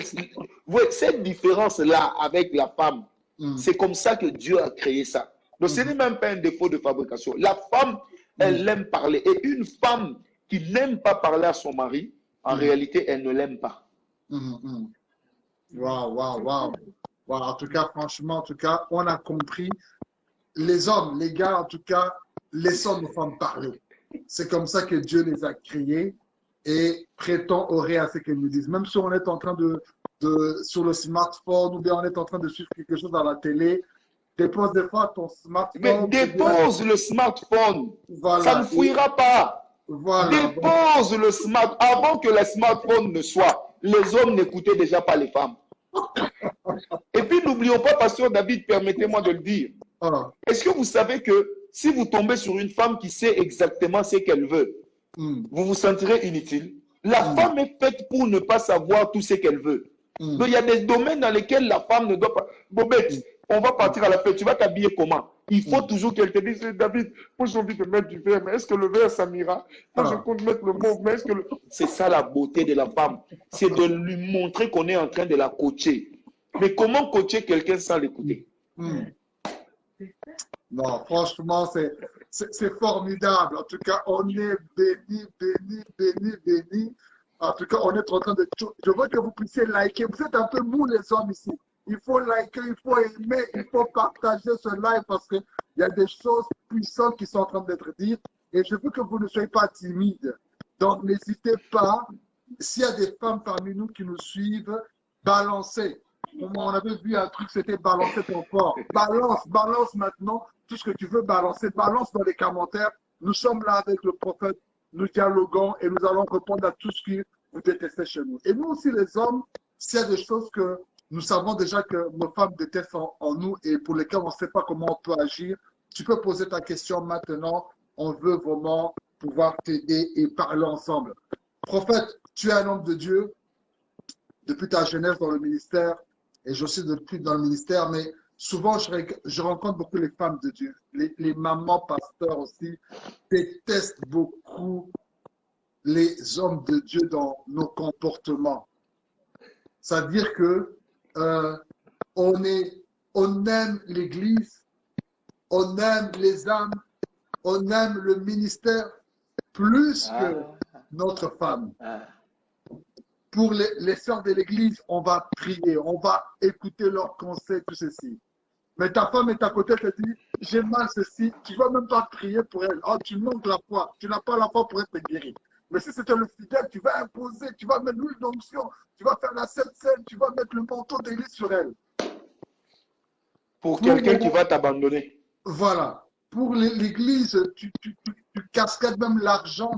Speaker 2: cette différence-là avec la femme,
Speaker 1: Mhm.
Speaker 2: c'est comme ça que Dieu a créé ça. Donc, ce n'est
Speaker 1: Mhm.
Speaker 2: même pas un défaut de fabrication. La femme,
Speaker 1: Mhm.
Speaker 2: elle aime parler. Et une femme qui n'aime pas parler à son mari, en
Speaker 1: Mhm.
Speaker 2: réalité, elle ne l'aime pas.
Speaker 1: Mhm. Waouh, waouh, waouh. Waouh. En tout cas, franchement, en tout cas, on a compris. Les hommes, les gars, en tout cas, laissons nos femmes parler. C'est comme ça que Dieu les a créés et prêtons oreille à ce qu'elles nous disent. Même si on est en train sur le smartphone ou bien on est en train de suivre quelque chose à la télé, dépose des fois ton
Speaker 2: Mais
Speaker 1: smartphone ou bien,
Speaker 2: dépose le smartphone. Ça ne
Speaker 1: voilà, et
Speaker 2: fuira pas.
Speaker 1: voilà. Donc,
Speaker 2: Dépose le smartphone. Avant que le smartphone ne soit, les hommes n'écoutaient déjà pas les femmes. Et puis n'oublions pas, Pasteur David, permettez-moi de le dire.
Speaker 1: ah,
Speaker 2: Est-ce que vous savez que si vous tombez sur une femme qui sait exactement ce qu'elle veut,
Speaker 1: hum,
Speaker 2: vous vous sentirez inutile? La
Speaker 1: hum,
Speaker 2: femme est faite pour ne pas savoir tout ce qu'elle veut. Donc
Speaker 1: hum,
Speaker 2: il y a des domaines dans lesquels la femme ne doit pas. Bobette,
Speaker 1: hum,
Speaker 2: on va partir à la fête, tu vas t'habiller comment? Il faut
Speaker 1: hum.
Speaker 2: toujours qu'elle te dise, David, moi j'ai envie de mettre du vert, mais est-ce que le vert ça m'ira? Moi je
Speaker 1: Ah,
Speaker 2: compte mettre le mauve, mais est-ce que le. C'est ça la beauté de la femme. C'est de lui montrer qu'on est en train de la coacher. Mais comment coacher quelqu'un sans l'écouter?
Speaker 1: hum. Non, franchement, c'est formidable. En tout cas, on est béni, béni, béni, béni. En tout cas, on est en train de... Je veux que vous puissiez liker. Vous êtes un peu mou, les hommes, ici. Il faut liker, il faut aimer, il faut partager ce live parce qu'il y a des choses puissantes qui sont en train d'être dites. Et je veux que vous ne soyez pas timides. Donc, n'hésitez pas. S'il y a des femmes parmi nous qui nous suivent, balancez. On avait vu un truc, c'était balancer ton corps. Balance, balance maintenant tout ce que tu veux balancer. Balance dans les commentaires. Nous sommes là avec le prophète, nous dialoguons et nous allons répondre à tout ce que vous détestez chez nous. Et nous aussi, les hommes, s'il y a des choses que nous savons déjà que nos femmes détestent en nous et pour lesquelles on ne sait pas comment on peut agir, tu peux poser ta question maintenant on veut vraiment pouvoir t'aider et parler ensemble. Prophète, tu es un homme de Dieu depuis ta jeunesse dans le ministère et je suis depuis dans le ministère, mais souvent je rencontre beaucoup les femmes de Dieu. Les mamans pasteurs aussi détestent beaucoup les hommes de Dieu dans nos comportements. C'est-à-dire que on aime l'Église, on aime les âmes, on aime le ministère plus que notre femme. Pour les sœurs de l'Église, on va prier, on va écouter leurs conseils, tout ceci. Mais ta femme est à côté, te dit, j'ai mal ceci, tu ne vas même pas prier pour elle. Oh, tu manques la foi, tu n'as pas la foi pour être guéri. Mais si c'était le fidèle, tu vas imposer, tu vas mettre l'huile d'onction, tu vas faire la Sainte Seine, tu vas mettre le manteau d'église sur elle.
Speaker 2: Pour quelqu'un qui va t'abandonner.
Speaker 1: Voilà. Pour l'Église, tu cascades même l'argent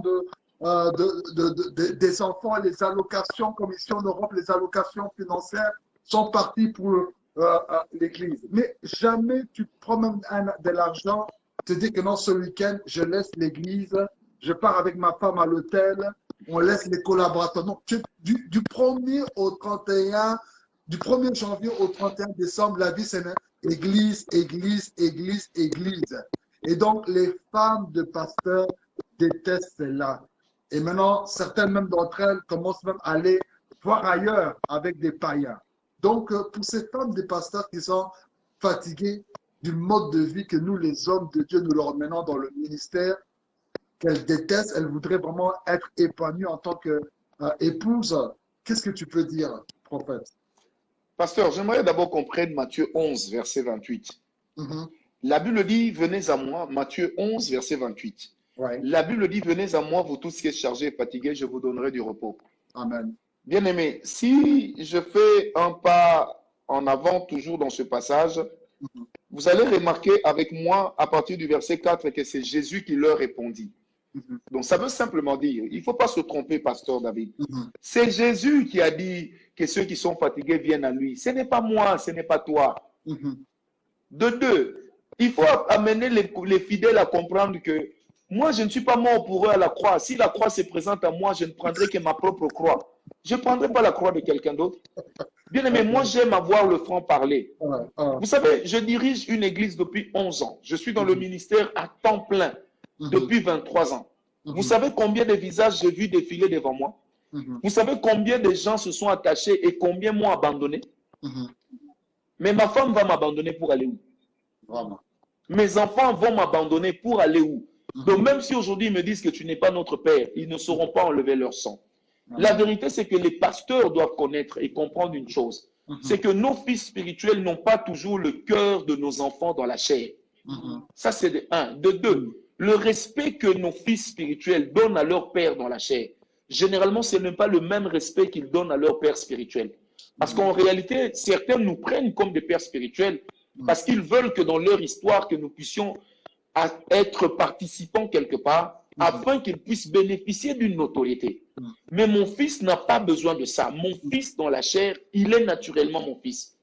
Speaker 1: des enfants, les allocations, comme ici en Europe, les allocations financières sont parties pour l'Église. Mais jamais tu prends même de l'argent, te dis que non, ce week-end, je laisse l'Église, je pars avec ma femme à l'hôtel, on laisse les collaborateurs. Non, du 1er au 31, du 1er janvier au 31 décembre, la vie c'est Église, Église, Église, Église. Et donc, les femmes de pasteurs détestent cela. Et maintenant, certaines même d'entre elles commencent même à aller voir ailleurs avec des païens. Donc, pour ces femmes de pasteurs qui sont fatiguées du mode de vie que nous, les hommes de Dieu, nous leur menons dans le ministère, qu'elles détestent, elles voudraient vraiment être épanouies en tant qu'épouse. Qu'est-ce que tu peux dire, prophète?
Speaker 2: Pasteur, j'aimerais d'abord qu'on prenne Matthieu 11, verset 28. La Bible dit, venez à moi, Matthieu 11, verset 28.
Speaker 1: Ouais.
Speaker 2: La Bible dit, venez à moi, vous tous qui êtes chargés et fatigués, je vous donnerai du repos.
Speaker 1: Amen.
Speaker 2: Bien-aimé, si je fais un pas en avant toujours dans ce passage, vous allez remarquer avec moi à partir du verset 4 que c'est Jésus qui leur répondit. Donc ça veut simplement dire, il ne faut pas se tromper, pasteur David. C'est Jésus qui a dit que ceux qui sont fatigués viennent à lui. Ce n'est pas moi, ce n'est pas toi. De deux, il faut amener les fidèles à comprendre que moi, je ne suis pas mort pour eux à la croix. Si la croix se présente à moi, je ne prendrai que ma propre croix. Je ne prendrai pas la croix de quelqu'un d'autre. Bien aimé, moi, j'aime avoir le franc-parler. Vous savez, je dirige une église depuis 11 ans. Je suis dans le ministère à temps plein depuis 23 ans. Vous savez combien de visages j'ai vu défiler devant moi? Vous savez combien de gens se sont attachés et combien m'ont abandonné? Mais ma femme va m'abandonner pour aller où?
Speaker 1: Vraiment.
Speaker 2: Mes enfants vont m'abandonner pour aller où? Donc même si aujourd'hui ils me disent que tu n'es pas notre père, ils ne sauront pas enlever leur sang. La vérité, c'est que les pasteurs doivent connaître et comprendre une chose. C'est que nos fils spirituels n'ont pas toujours le cœur de nos enfants dans la chair. Ça, c'est de un. De deux, le respect que nos fils spirituels donnent à leur père dans la chair, généralement, ce n'est pas le même respect qu'ils donnent à leur père spirituel. Parce qu'en réalité, certains nous prennent comme des pères spirituels parce qu'ils veulent que dans leur histoire, que nous puissions être participants quelque part afin qu'ils puissent bénéficier d'une notoriété. Mais mon fils n'a pas besoin de ça. Mon fils dans la chair, il est naturellement mon fils.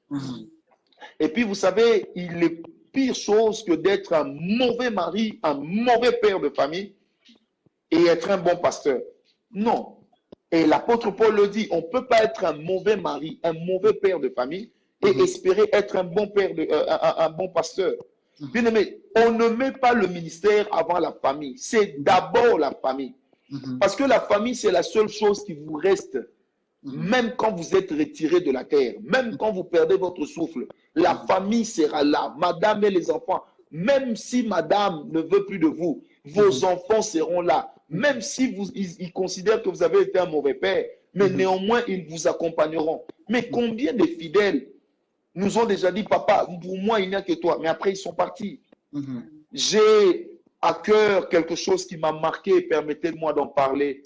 Speaker 2: Et puis, vous savez, il est pire chose que d'être un mauvais mari, un mauvais père de famille et être un bon pasteur. Non. Et l'apôtre Paul le dit, on ne peut pas être un mauvais mari, un mauvais père de famille et espérer être un bon père, un bon pasteur. Bien aimé, on ne met pas le ministère avant la famille. C'est d'abord la famille. Parce que la famille, c'est la seule chose qui vous reste. Même quand vous êtes retiré de la terre, même quand vous perdez votre souffle, la famille sera là. Madame et les enfants, même si madame ne veut plus de vous, vos enfants seront là. Même si ils considèrent que vous avez été un mauvais père, mais néanmoins, ils vous accompagneront. Mais combien de fidèles nous ont déjà dit, papa, pour moi, il n'y a que toi. Mais après, ils sont partis. J'ai à cœur quelque chose qui m'a marqué. Permettez-moi d'en parler.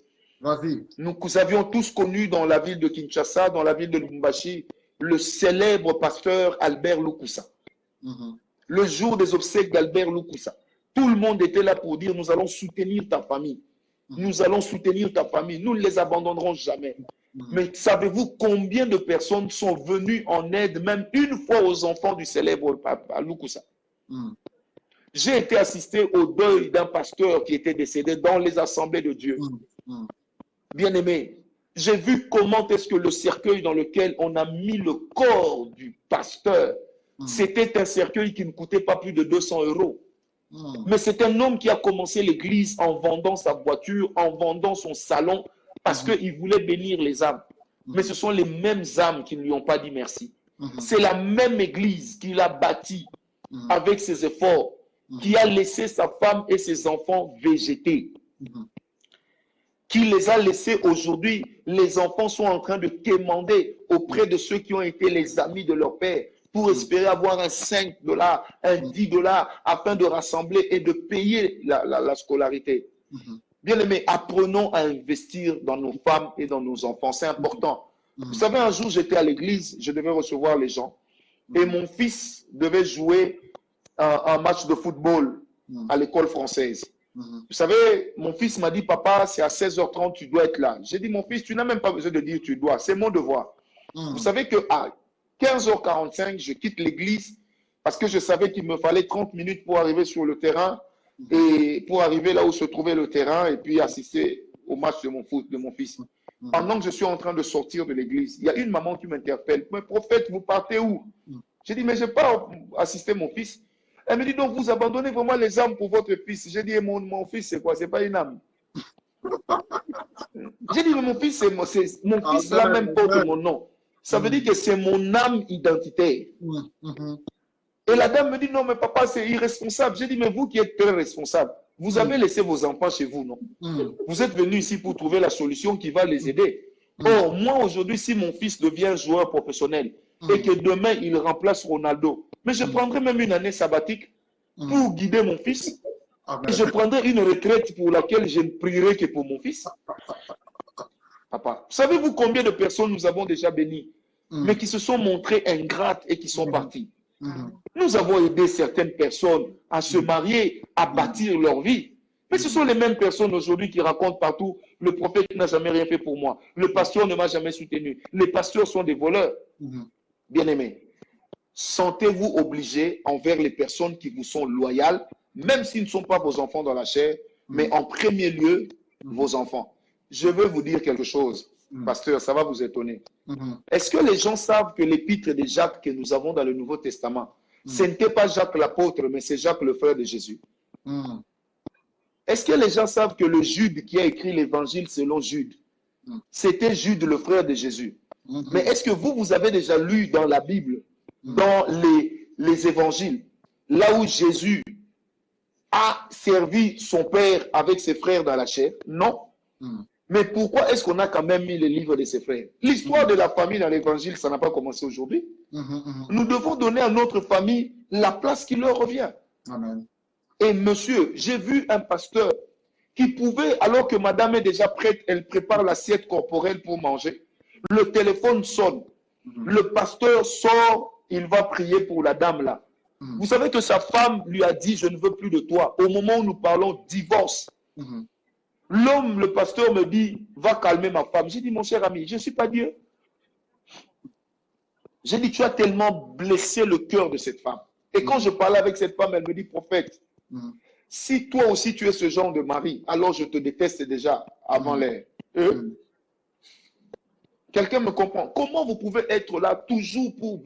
Speaker 2: Nous avions tous connu dans la ville de Kinshasa, dans la ville de Lubumbashi, le célèbre pasteur Albert Lukusa. Le jour des obsèques d'Albert Lukusa, tout le monde était là pour dire, nous allons soutenir ta famille. Nous allons soutenir ta famille. Nous ne les abandonnerons jamais. Mais savez-vous combien de personnes sont venues en aide, même une fois, aux enfants du célèbre Lukusa? J'ai été assisté au deuil d'un pasteur qui était décédé dans les assemblées de Dieu. Bien-aimé, j'ai vu comment est-ce que le cercueil dans lequel on a mis le corps du pasteur, c'était un cercueil qui ne coûtait pas plus de 200 euros. Mais c'est un homme qui a commencé l'église en vendant sa voiture, en vendant son salon, parce qu'il voulait bénir les âmes. Mais ce sont les mêmes âmes qui ne lui ont pas dit merci. C'est la même église qu'il a bâtie avec ses efforts, qui a laissé sa femme et ses enfants végéter, qui les a laissés aujourd'hui. Les enfants sont en train de quémander auprès de ceux qui ont été les amis de leur père pour espérer avoir un 5 $, un 10 $ afin de rassembler et de payer la scolarité. Bien-aimés, apprenons à investir dans nos femmes et dans nos enfants. C'est important. Vous savez, un jour, j'étais à l'église, je devais recevoir les gens. Et mon fils devait jouer un match de football à l'école française. Vous savez, mon fils m'a dit, papa, c'est à 16h30, tu dois être là. J'ai dit, mon fils, tu n'as même pas besoin de dire tu dois, c'est mon devoir. Vous savez qu'à 15h45, je quitte l'église parce que je savais qu'il me fallait 30 minutes pour arriver sur le terrain et pour arriver là où se trouvait le terrain et puis assister au match de mon fils. Pendant que je suis en train de sortir de l'église, il y a une maman qui m'interpelle. Mais prophète, vous partez où? J'ai dit, mais je n'ai pas assisté mon fils. Elle me dit, donc vous abandonnez vraiment les âmes pour votre fils. J'ai dit, et mon fils, c'est quoi? C'est pas une âme. J'ai dit, mais mon fils, mon fils là même porte mon nom. Ça veut dire que c'est mon âme identitaire. Et la dame me dit, non, mais papa, c'est irresponsable. J'ai dit, mais vous qui êtes très responsable, vous avez laissé vos enfants chez vous, non? Vous êtes venu ici pour trouver la solution qui va les aider. Or, moi, aujourd'hui, si mon fils devient joueur professionnel et que demain, il remplace Ronaldo, mais je prendrai même une année sabbatique pour guider mon fils. Et je prendrai une retraite pour laquelle je ne prierai que pour mon fils. Papa, savez-vous combien de personnes nous avons déjà bénies, mais qui se sont montrées ingrates et qui sont parties? Nous avons aidé certaines personnes à se marier, à bâtir leur vie. Mais ce sont les mêmes personnes aujourd'hui qui racontent partout, le prophète n'a jamais rien fait pour moi, le pasteur ne m'a jamais soutenu, les pasteurs sont des voleurs. Bien-aimés, sentez-vous obligés envers les personnes qui vous sont loyales, même s'ils ne sont pas vos enfants dans la chair, mais en premier lieu, vos enfants. Je veux vous dire quelque chose, pasteur, ça va vous étonner. Est-ce que les gens savent que l'épître de Jacques que nous avons dans le Nouveau Testament, ce n'était pas Jacques l'apôtre, mais c'est Jacques le frère de Jésus? Est-ce que les gens savent que le Jude qui a écrit l'évangile selon Jude, c'était Jude le frère de Jésus? Mais est-ce que vous avez déjà lu dans la Bible, dans les évangiles, là où Jésus a servi son père avec ses frères dans la chair? Non. Mais pourquoi est-ce qu'on a quand même mis les livres de ses frères? L'histoire de la famille dans l'évangile, ça n'a pas commencé aujourd'hui. Nous devons donner à notre famille la place qui leur revient.
Speaker 1: Amen.
Speaker 2: Et monsieur, j'ai vu un pasteur qui pouvait, alors que madame est déjà prête, elle prépare l'assiette corporelle pour manger, le téléphone sonne, le pasteur sort, il va prier pour la dame là. Vous savez que sa femme lui a dit, je ne veux plus de toi. Au moment où nous parlons divorce, l'homme, le pasteur me dit, va calmer ma femme. J'ai dit, mon cher ami, je ne suis pas Dieu. J'ai dit, tu as tellement blessé le cœur de cette femme. Et quand je parlais avec cette femme, elle me dit, prophète, si toi aussi tu es ce genre de mari, alors je te déteste déjà avant l'heure. Quelqu'un me comprend? Comment vous pouvez être là toujours pour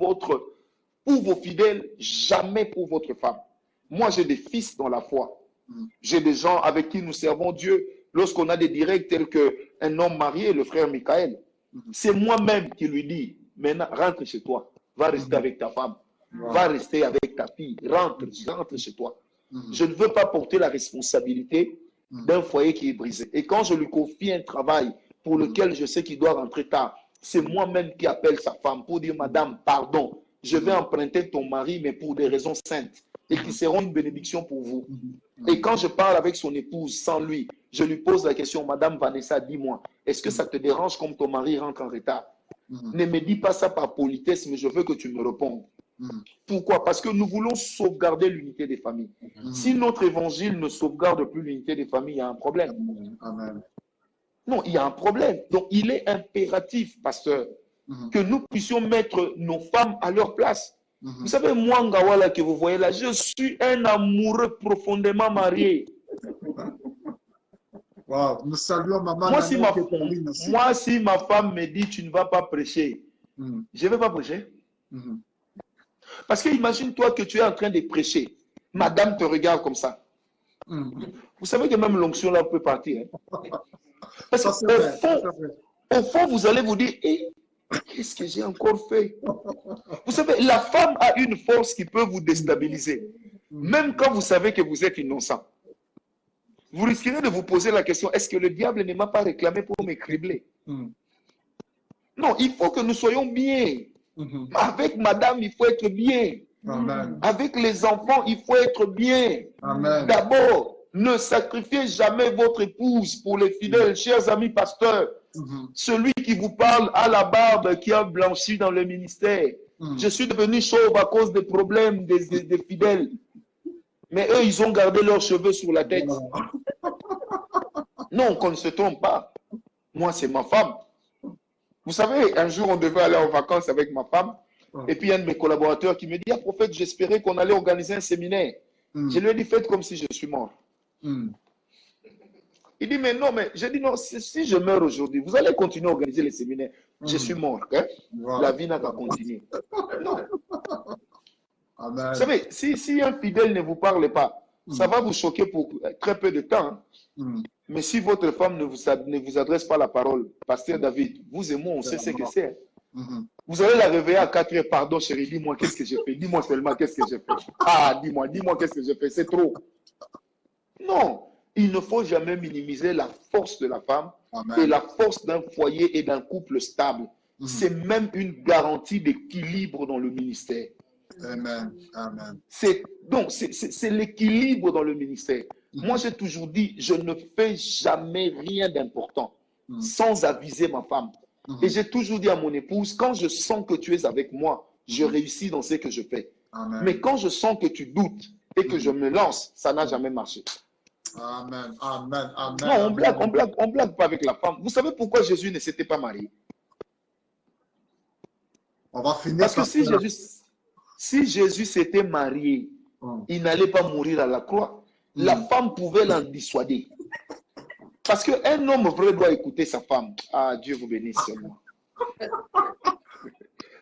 Speaker 2: vos fidèles, jamais pour votre femme? Moi, j'ai des fils dans la foi. J'ai des gens avec qui nous servons Dieu. Lorsqu'on a des directs tels qu'un homme marié, le frère Michael, c'est moi-même qui lui dis, maintenant, rentre chez toi, va rester avec ta femme, va rester avec ta fille, rentre chez toi. Je ne veux pas porter la responsabilité d'un foyer qui est brisé. Et quand je lui confie un travail pour lequel je sais qu'il doit rentrer tard, c'est moi-même qui appelle sa femme pour dire, madame, pardon, je vais emprunter ton mari, mais pour des raisons saintes et qui seront une bénédiction pour vous. Et quand je parle avec son épouse sans lui, je lui pose la question, madame Vanessa, dis-moi, est-ce que ça te dérange comme ton mari rentre en retard? Ne me dis pas ça par politesse, mais je veux que tu me répondes. Pourquoi? Parce que nous voulons sauvegarder l'unité des familles. Si notre évangile ne sauvegarde plus l'unité des familles, il y a un problème.
Speaker 1: Amen.
Speaker 2: Non, il y a un problème. Donc, il est impératif, pasteur, que nous puissions mettre nos femmes à leur place. Vous savez, moi, Ngawala, que vous voyez là, je suis un amoureux profondément marié.
Speaker 1: Wow. Nous saluons maman
Speaker 2: Moi, si
Speaker 1: Nana Catherine aussi.
Speaker 2: moi, si ma femme me dit, tu ne vas pas prêcher, je ne vais pas prêcher. Parce que imagine-toi que tu es en train de prêcher. Madame te regarde comme ça. Vous savez que même l'onction là peut partir. Hein? Parce qu'au fond, vous allez vous dire, qu'est-ce que j'ai encore fait? Vous savez, la femme a une force qui peut vous déstabiliser. Même quand vous savez que vous êtes innocent. Vous risquerez de vous poser la question, est-ce que le diable ne m'a pas réclamé pour m'écribler? Non, il faut que nous soyons bien. Avec madame, il faut être bien.
Speaker 1: Amen.
Speaker 2: Avec les enfants, il faut être bien. D'abord, ne sacrifiez jamais votre épouse pour les fidèles, chers amis pasteurs. Celui qui vous parle à la barbe qui a blanchi dans le ministère. Je suis devenu chauve à cause des problèmes des fidèles. Mais eux, ils ont gardé leurs cheveux sur la tête. Non, qu'on ne se trompe pas. Moi, c'est ma femme. Vous savez, un jour, on devait aller en vacances avec ma femme. Et puis, un de mes collaborateurs qui me dit, ah, prophète, j'espérais qu'on allait organiser un séminaire. Je lui ai dit, faites comme si je suis mort. Il dit, mais non, mais j'ai dit, non, si je meurs aujourd'hui, vous allez continuer à organiser les séminaires. Je suis mort. Hein? La vie n'a qu'à continuer. Non.
Speaker 1: Amen.
Speaker 2: Vous savez, si un fidèle ne vous parle pas, ça va vous choquer pour très peu de temps. Hein? Mais si votre femme ne vous adresse pas la parole, Pasteur David, vous et moi, on sait ce que c'est. Vous allez la réveiller à 4 heures. Pardon, chérie, dis-moi qu'est-ce que j'ai fait. Dis-moi seulement qu'est-ce que j'ai fait. Ah, dis-moi qu'est-ce que j'ai fait. C'est trop. Non, il ne faut jamais minimiser la force de la femme. Amen. Et la force d'un foyer et d'un couple stable. C'est même une garantie d'équilibre dans le ministère.
Speaker 1: Amen. Amen.
Speaker 2: Donc, c'est l'équilibre dans le ministère. Moi, j'ai toujours dit, je ne fais jamais rien d'important sans aviser ma femme. Et j'ai toujours dit à mon épouse, quand je sens que tu es avec moi, je réussis dans ce que je fais. Amen. Mais quand je sens que tu doutes et que je me lance, ça n'a jamais marché.
Speaker 1: Amen. Amen. Amen.
Speaker 2: Non, on blague pas avec la femme. Vous savez pourquoi Jésus ne s'était pas marié?
Speaker 1: On va finir.
Speaker 2: Parce que si Jésus s'était marié, il n'allait pas mourir à la croix. La femme pouvait l'en dissuader. Parce qu'un homme vrai doit écouter sa femme. Ah, Dieu vous bénisse seulement.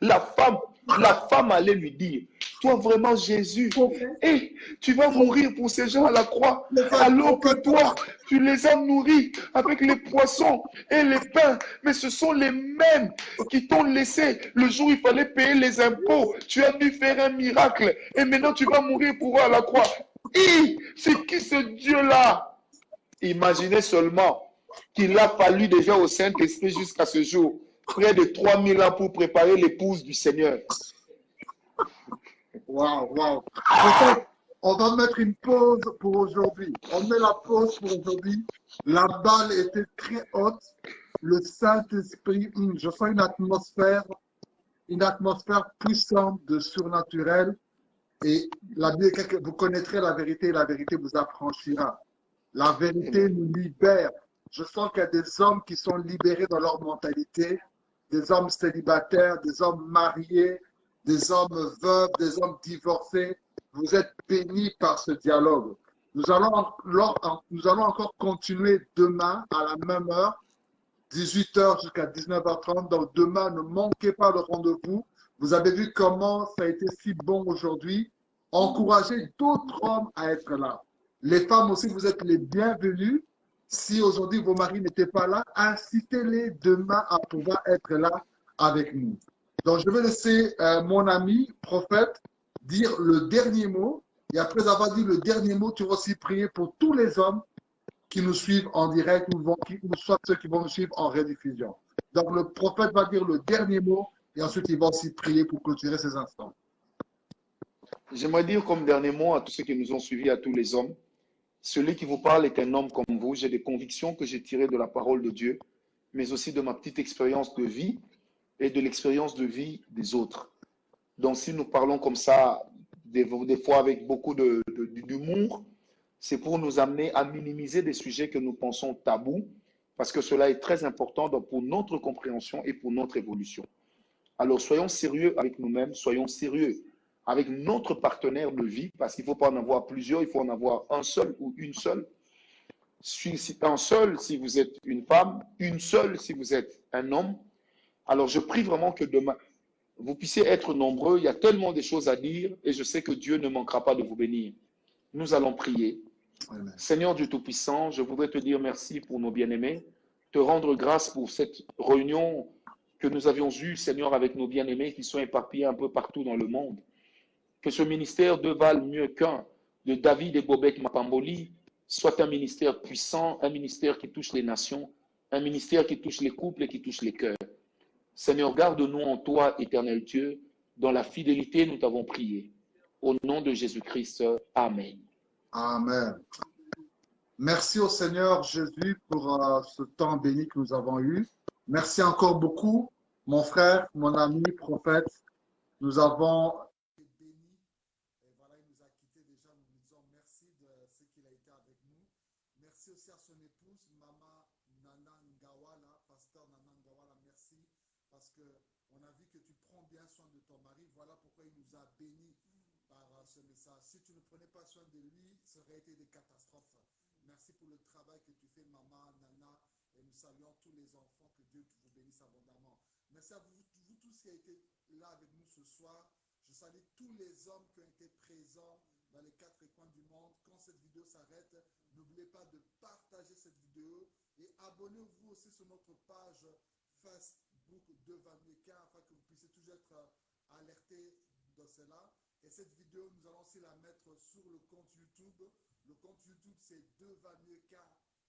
Speaker 2: La femme allait lui dire, toi vraiment Jésus, tu vas mourir pour ces gens à la croix, alors que toi, tu les as nourris avec les poissons et les pains, mais ce sont les mêmes qui t'ont laissé le jour où il fallait payer les impôts. Tu as dû faire un miracle et maintenant tu vas mourir pour eux à la croix. C'est qui ce Dieu-là? Imaginez seulement qu'il a fallu déjà au Saint-Esprit jusqu'à ce jour près de 3000 ans pour préparer l'épouse du Seigneur.
Speaker 1: Waouh. On va mettre une pause pour aujourd'hui. On met la pause pour aujourd'hui. La balle était très haute. Le Saint-Esprit, je sens une atmosphère puissante de surnaturel. Et la Bible, vous connaîtrez la vérité vous affranchira. La vérité nous libère. Je sens qu'il y a des hommes qui sont libérés dans leur mentalité, des hommes célibataires, des hommes mariés, des hommes veufs, des hommes divorcés. Vous êtes bénis par ce dialogue. Nous allons encore continuer demain à la même heure, 18h jusqu'à 19h30. Donc demain, ne manquez pas le rendez-vous. Vous avez vu comment ça a été si bon aujourd'hui. Encouragez d'autres hommes à être là. Les femmes aussi, vous êtes les bienvenus. Si aujourd'hui vos maris n'étaient pas là, incitez-les demain à pouvoir être là avec nous. Donc, je vais laisser mon ami, prophète, dire le dernier mot. Et après avoir dit le dernier mot, tu vas aussi prier pour tous les hommes qui nous suivent en direct ou soit ceux qui vont nous suivre en rediffusion. Donc, le prophète va dire le dernier mot et ensuite il va aussi prier pour clôturer ces instants.
Speaker 2: J'aimerais dire comme dernier mot à tous ceux qui nous ont suivis, à tous les hommes, celui qui vous parle est un homme comme vous. J'ai des convictions que j'ai tirées de la parole de Dieu, mais aussi de ma petite expérience de vie et de l'expérience de vie des autres. Donc, si nous parlons comme ça, des fois avec beaucoup d'humour, c'est pour nous amener à minimiser des sujets que nous pensons tabous, parce que cela est très important pour notre compréhension et pour notre évolution. Alors, soyons sérieux avec nous-mêmes, soyons sérieux avec notre partenaire de vie, parce qu'il ne faut pas en avoir plusieurs, il faut en avoir un seul ou une seule. Un seul si vous êtes une femme, une seule si vous êtes un homme. Alors je prie vraiment que demain, vous puissiez être nombreux. Il y a tellement de choses à dire et je sais que Dieu ne manquera pas de vous bénir. Nous allons prier.
Speaker 1: Amen.
Speaker 2: Seigneur Dieu Tout-Puissant, je voudrais te dire merci pour nos bien-aimés, te rendre grâce pour cette réunion que nous avions eue, Seigneur, avec nos bien-aimés qui sont éparpillés un peu partout dans le monde. Que ce ministère de Val mieux qu'un, de David et Bobek Mapamboli, soit un ministère puissant, un ministère qui touche les nations, un ministère qui touche les couples et qui touche les cœurs. Seigneur, garde-nous en toi, éternel Dieu, dans la fidélité nous t'avons prié. Au nom de Jésus-Christ, Amen.
Speaker 1: Amen. Merci au Seigneur Jésus pour ce temps béni que nous avons eu. Merci encore beaucoup, mon frère, mon ami, prophète. Nous avons été bénis. Et voilà, il nous a quittés déjà. Nous lui disons merci de ce qu'il a été avec nous. Merci aussi à son épouse, Maman Nana Ngawala, pasteur Nana Ngawala. Merci parce qu'on a vu que tu prends bien soin de ton mari. Voilà pourquoi il nous a bénis par ce message. Si tu ne prenais pas soin de lui, ça aurait été des catastrophes. Merci pour le travail que tu fais, Maman, Nana, et nous saluons tous les enfants, que Dieu vous bénisse abondamment. Merci à vous, vous tous qui avez été là avec nous ce soir. Je salue tous les hommes qui ont été présents dans les 4 coins du monde. Quand cette vidéo s'arrête, n'oubliez pas de partager cette vidéo et abonnez-vous aussi sur notre page Facebook de Vameka afin que vous puissiez toujours être alertés de cela. Et cette vidéo, nous allons aussi la mettre sur le compte YouTube. Le compte YouTube, c'est Devameka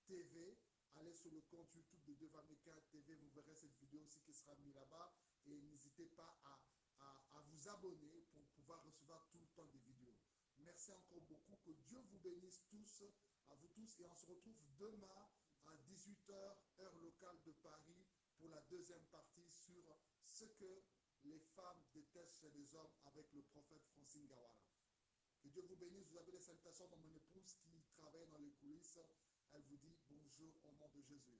Speaker 1: TV. Allez sur le compte YouTube de Devameka TV, vous verrez cette vidéo aussi qui sera mise là-bas. Et n'hésitez pas à vous abonner pour pouvoir recevoir tout le temps des vidéos. Merci encore beaucoup. Que Dieu vous bénisse tous, à vous tous. Et on se retrouve demain à 18 h, heure locale de Paris, pour la deuxième partie sur ce que les femmes détestent chez les hommes avec le prophète Francine Gawala. Que Dieu vous bénisse. Vous avez les salutations de mon épouse qui travaille dans les coulisses. Elle vous dit bonjour au nom de Jésus.